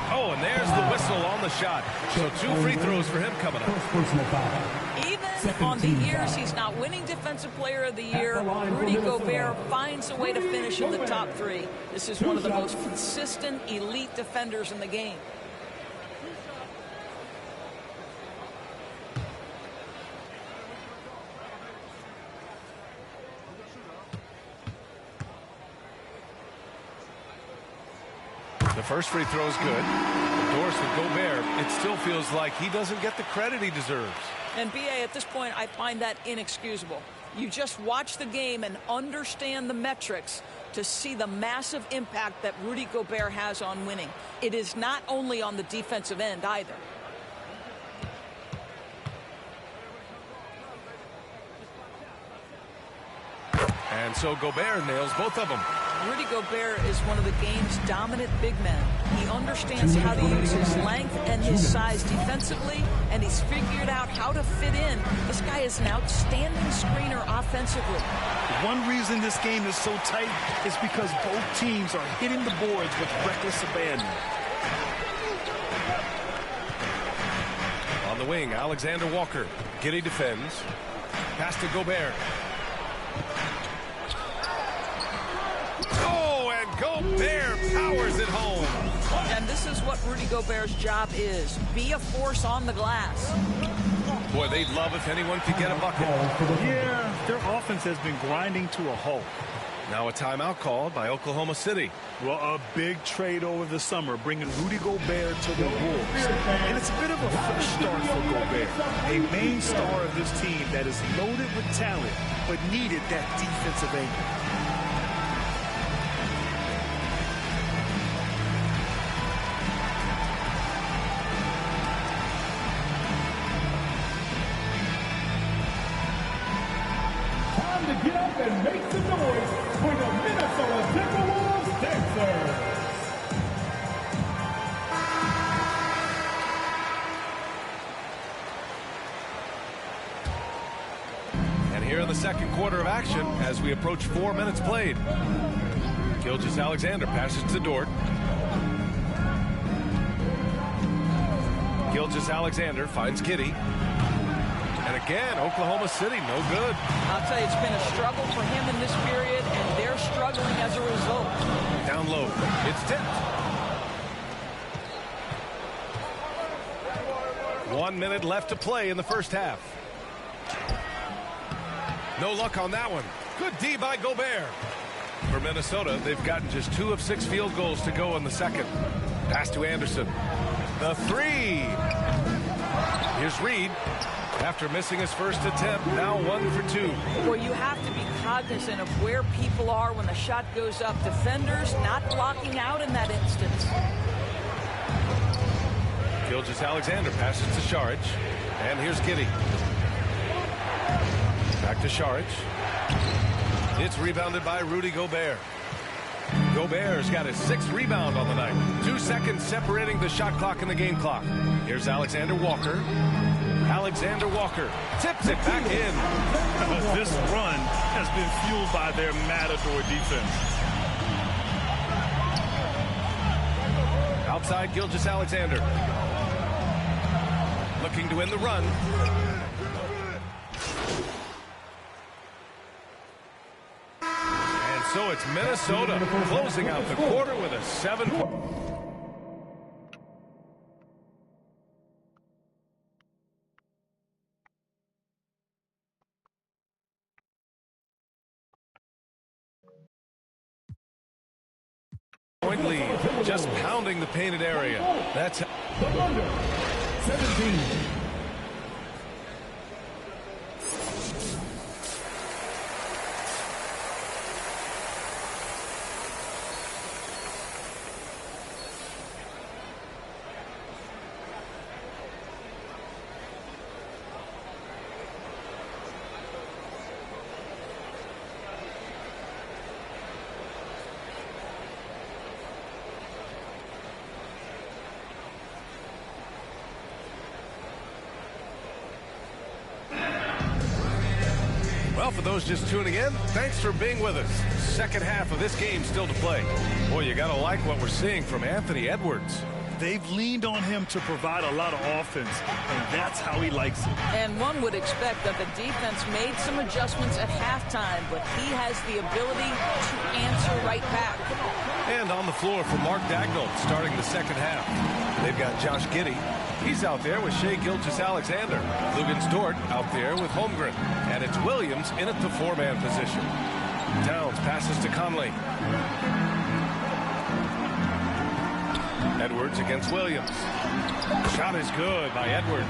[SPEAKER 1] Oh, and there's the whistle on the the shot. So 2 free throws for him coming up.
[SPEAKER 3] Even on the years he's not winning Defensive Player of the Year, Rudy Gobert finds a way to finish in the top 3. This is one of the most consistent, elite defenders in the game.
[SPEAKER 1] The first free throw is good. Endorsed with Gobert. It still feels like he doesn't get the credit he deserves.
[SPEAKER 3] And BA, at this point, I find that inexcusable. You just watch the game and understand the metrics to see the massive impact that Rudy Gobert has on winning. It is not only on the defensive end either.
[SPEAKER 1] And so Gobert nails both of them.
[SPEAKER 3] Rudy Gobert is one of the game's dominant big men. He understands how to use his length and his size defensively, and he's figured out how to fit in. This guy is an outstanding screener offensively.
[SPEAKER 2] One reason this game is so tight is because both teams are hitting the boards with reckless abandon.
[SPEAKER 1] On the wing, Alexander Walker. Giddey defends. Pass to Gobert. Gobert powers it home.
[SPEAKER 3] And this is what Rudy Gobert's job is. Be a force on the glass.
[SPEAKER 1] Boy, they'd love if anyone could get a bucket.
[SPEAKER 2] Yeah, their offense has been grinding to a halt.
[SPEAKER 1] Now a timeout called by Oklahoma City.
[SPEAKER 2] Well, a big trade over the summer, bringing Rudy Gobert to the Wolves. And it's a bit of a fresh start for Gobert, a main star of this team that is loaded with talent, but needed that defensive angle.
[SPEAKER 22] Get up and make some noise for the Minnesota Timberwolves Dancers.
[SPEAKER 1] And here in the second quarter of action, as we approach 4 minutes played, Gilgeous-Alexander passes to Dort. Gilgeous-Alexander finds Giddey. And again, Oklahoma City, no good.
[SPEAKER 3] I'll tell you, it's been a struggle for him in this period, and they're struggling as a result.
[SPEAKER 1] Down low. It's tipped. 1 minute left to play in the first half. No luck on that one. Good D by Gobert. For Minnesota, they've gotten just 2 of 6 field goals to go in the second. Pass to Anderson. The 3. Here's Reed. After missing his first attempt, now 1 for 2.
[SPEAKER 3] Well, you have to be cognizant of where people are when the shot goes up. Defenders not blocking out in that instance.
[SPEAKER 1] Gilgeous-Alexander passes to Saric. And here's Giddey. Back to Saric. It's rebounded by Rudy Gobert. Gobert's got his 6th rebound on the night. 2 seconds separating the shot clock and the game clock. Here's Alexander Walker. Alexander Walker tips it back in.
[SPEAKER 2] This run has been fueled by their matador defense.
[SPEAKER 1] Outside Gilgeous-Alexander. Looking to win the run. And so it's Minnesota closing out the quarter with a 7-point. Point lead, just pounding the painted area. That's
[SPEAKER 22] the under 17.
[SPEAKER 1] Well, for those just tuning in, thanks for being with us. Second half of this game still to play. Boy, you got to like what we're seeing from Anthony Edwards.
[SPEAKER 2] They've leaned on him to provide a lot of offense, and that's how he likes it.
[SPEAKER 3] And one would expect that the defense made some adjustments at halftime, but he has the ability to answer right back.
[SPEAKER 1] And on the floor for Mark Dagnall starting the second half. They've got Josh Giddey. He's out there with Shai Gilgeous-Alexander. Lugans Dort out there with Holmgren. And it's Williams in at the four-man position. Towns passes to Conley. Edwards against Williams. Shot is good by Edwards.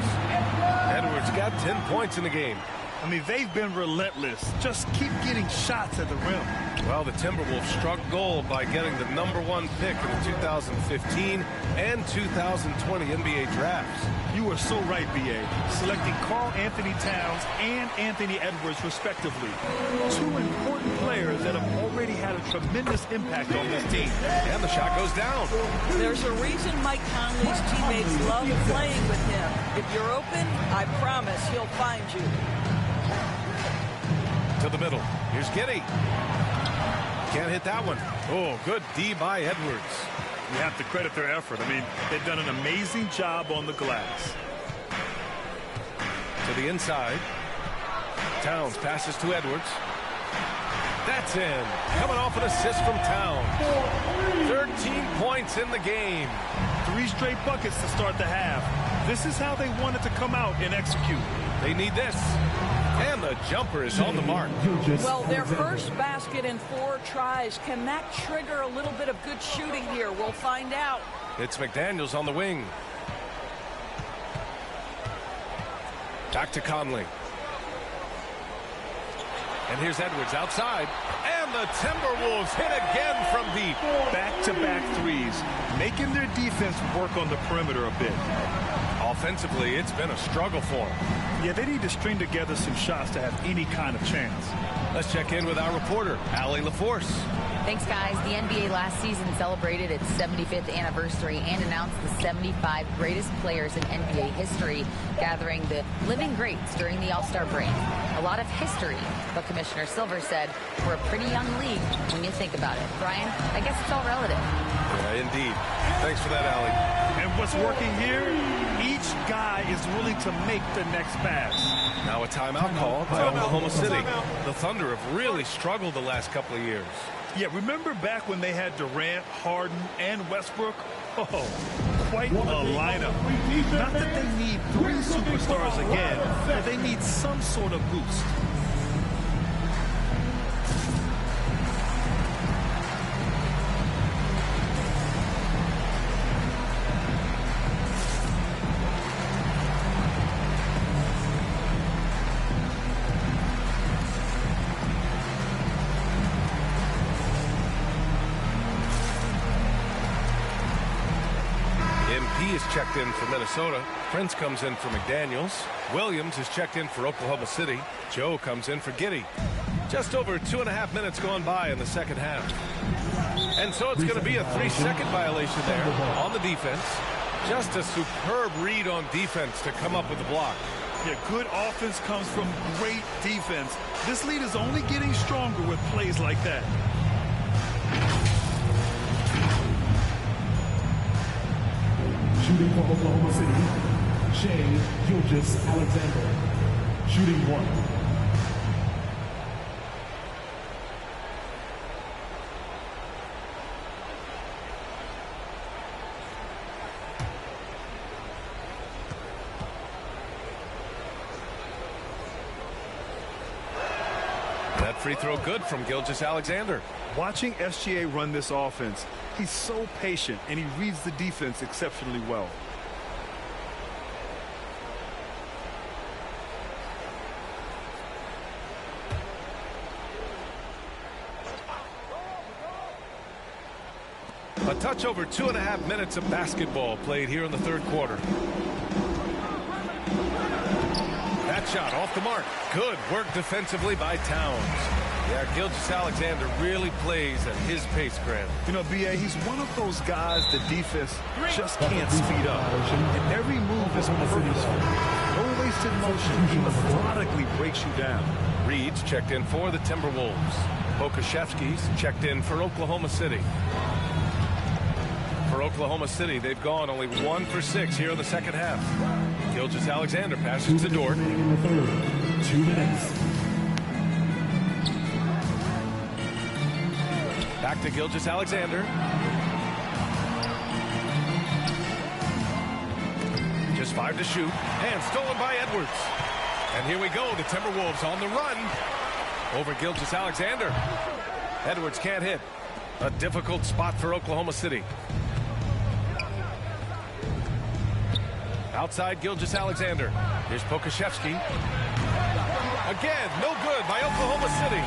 [SPEAKER 1] Edwards got 10 points in the game.
[SPEAKER 2] I mean, they've been relentless. Just keep getting shots at the rim.
[SPEAKER 1] Well, the Timberwolves struck gold by getting the #1 pick in the 2015 and 2020 NBA drafts.
[SPEAKER 2] You are so right, B.A. Selecting Karl Anthony Towns and Anthony Edwards, respectively. Two important players that have already had a tremendous impact on this team.
[SPEAKER 1] And the shot goes down.
[SPEAKER 3] There's a reason Mike Conley's teammates love playing with him. If you're open, I promise he'll find you.
[SPEAKER 1] To the middle. Here's Giddey. Can't hit that one. Oh, good D by Edwards.
[SPEAKER 2] You have to credit their effort. I mean, they've done an amazing job on the glass.
[SPEAKER 1] To the inside. Towns passes to Edwards. That's in. Coming off an assist from Towns. 13 points in the game.
[SPEAKER 2] 3 straight buckets to start the half. This is how they wanted to come out and execute.
[SPEAKER 1] They need this. And the jumper is on the mark.
[SPEAKER 3] Well, their first basket in 4 tries. Can that trigger a little bit of good shooting here? We'll find out.
[SPEAKER 1] It's McDaniels on the wing. Back to Conley. And here's Edwards outside. And the Timberwolves hit again from deep.
[SPEAKER 2] Back-to-back threes, making their defense work on the perimeter a bit.
[SPEAKER 1] Offensively, it's been a struggle for them.
[SPEAKER 2] Yeah, they need to string together some shots to have any kind of chance.
[SPEAKER 1] Let's check in with our reporter, Allie LaForce.
[SPEAKER 23] Thanks, guys. The NBA last season celebrated its 75th anniversary and announced the 75 greatest players in NBA history, gathering the living greats during the All-Star break. A lot of history, but Commissioner Silver said we're a pretty young league when you think about it. Brian, I guess it's all relative.
[SPEAKER 1] Yeah, indeed. Thanks for that, Allie.
[SPEAKER 2] And what's working here? Each guy is willing to make the next pass.
[SPEAKER 1] Now a timeout call by Oklahoma City. The Thunder have really struggled the last couple of years.
[SPEAKER 2] Yeah, remember back when they had Durant, Harden, and Westbrook? Oh, quite a lineup. Not that they need 3 superstars again, but they need some sort of boost.
[SPEAKER 1] Checked in for Minnesota. Prince comes in for McDaniels. Williams is checked in for Oklahoma City. Joe comes in for Giddey. Just over 2.5 minutes gone by in the second half. And so it's going to be a 3-second violation there on the defense. Just a superb read on defense to come up with the block.
[SPEAKER 2] Yeah, good offense comes from great defense. This lead is only getting stronger with plays like that.
[SPEAKER 22] Shooting for Oklahoma City, Shai Gilgeous-Alexander. Shooting 1.
[SPEAKER 1] That free throw good from Gilgeous-Alexander.
[SPEAKER 2] Watching SGA run this offense, he's so patient and he reads the defense exceptionally well.
[SPEAKER 1] A touch over 2.5 minutes of basketball played here in the third quarter. That shot off the mark. Good work defensively by Towns. Yeah, Gilgeous-Alexander really plays at his pace, Grant.
[SPEAKER 2] You know, B.A., he's one of those guys the defense just can't speed up. And every move is purposeful. No wasted motion. He methodically breaks you down.
[SPEAKER 1] Reed's checked in for the Timberwolves. Pokashevsky's checked in for Oklahoma City. For Oklahoma City, they've gone only 1 for 6 here in the second half. Gilgeous-Alexander passes to Dort.
[SPEAKER 22] In the third. 2 minutes.
[SPEAKER 1] Back to Gilgeous-Alexander. Just 5 to shoot. And stolen by Edwards. And here we go. The Timberwolves on the run over Gilgeous-Alexander. Edwards can't hit. A difficult spot for Oklahoma City. Outside Gilgeous-Alexander. Here's Pokashevsky. Again, no good by Oklahoma City.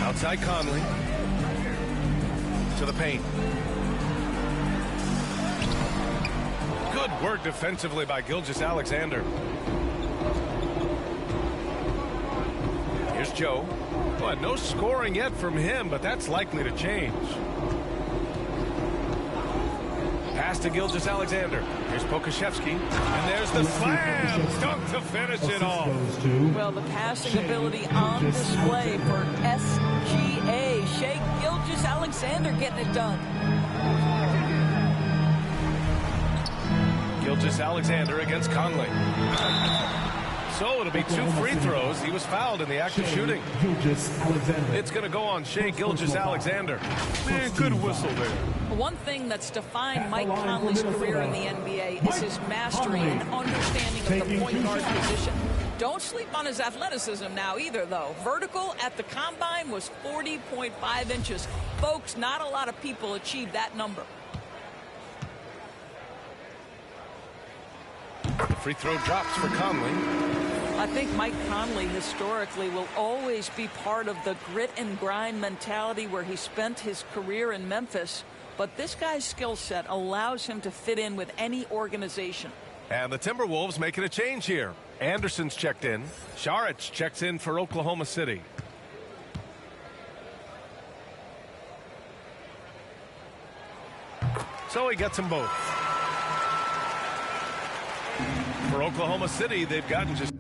[SPEAKER 1] Outside Conley. To the paint. Good work defensively by Gilgeous-Alexander. Here's Joe. Well, no scoring yet from him, but that's likely to change. Pass to Gilgeous-Alexander. Here's Pokashevsky. And there's the slam dunk to finish it off.
[SPEAKER 3] Well, the passing ability on display for SGA. Shea Gilgeous-Alexander getting it done.
[SPEAKER 1] Gilgeous-Alexander against Conley. So it'll be 2 free throws. He was fouled in the act of shooting. It's going to go on Shea Gilgeous-Alexander.
[SPEAKER 2] Man, good whistle there.
[SPEAKER 3] One thing that's defined Mike Conley's career in the NBA is his mastery and understanding of the point guard position. Don't sleep on his athleticism now either, though. Vertical at the combine was 40.5 inches. Folks, not a lot of people achieve that number.
[SPEAKER 1] The free throw drops for Conley.
[SPEAKER 3] I think Mike Conley historically will always be part of the grit and grind mentality where he spent his career in Memphis. But this guy's skill set allows him to fit in with any organization.
[SPEAKER 1] And the Timberwolves making a change here. Anderson's checked in. Saric checks in for Oklahoma City. So he gets them both. For Oklahoma City, they've gotten just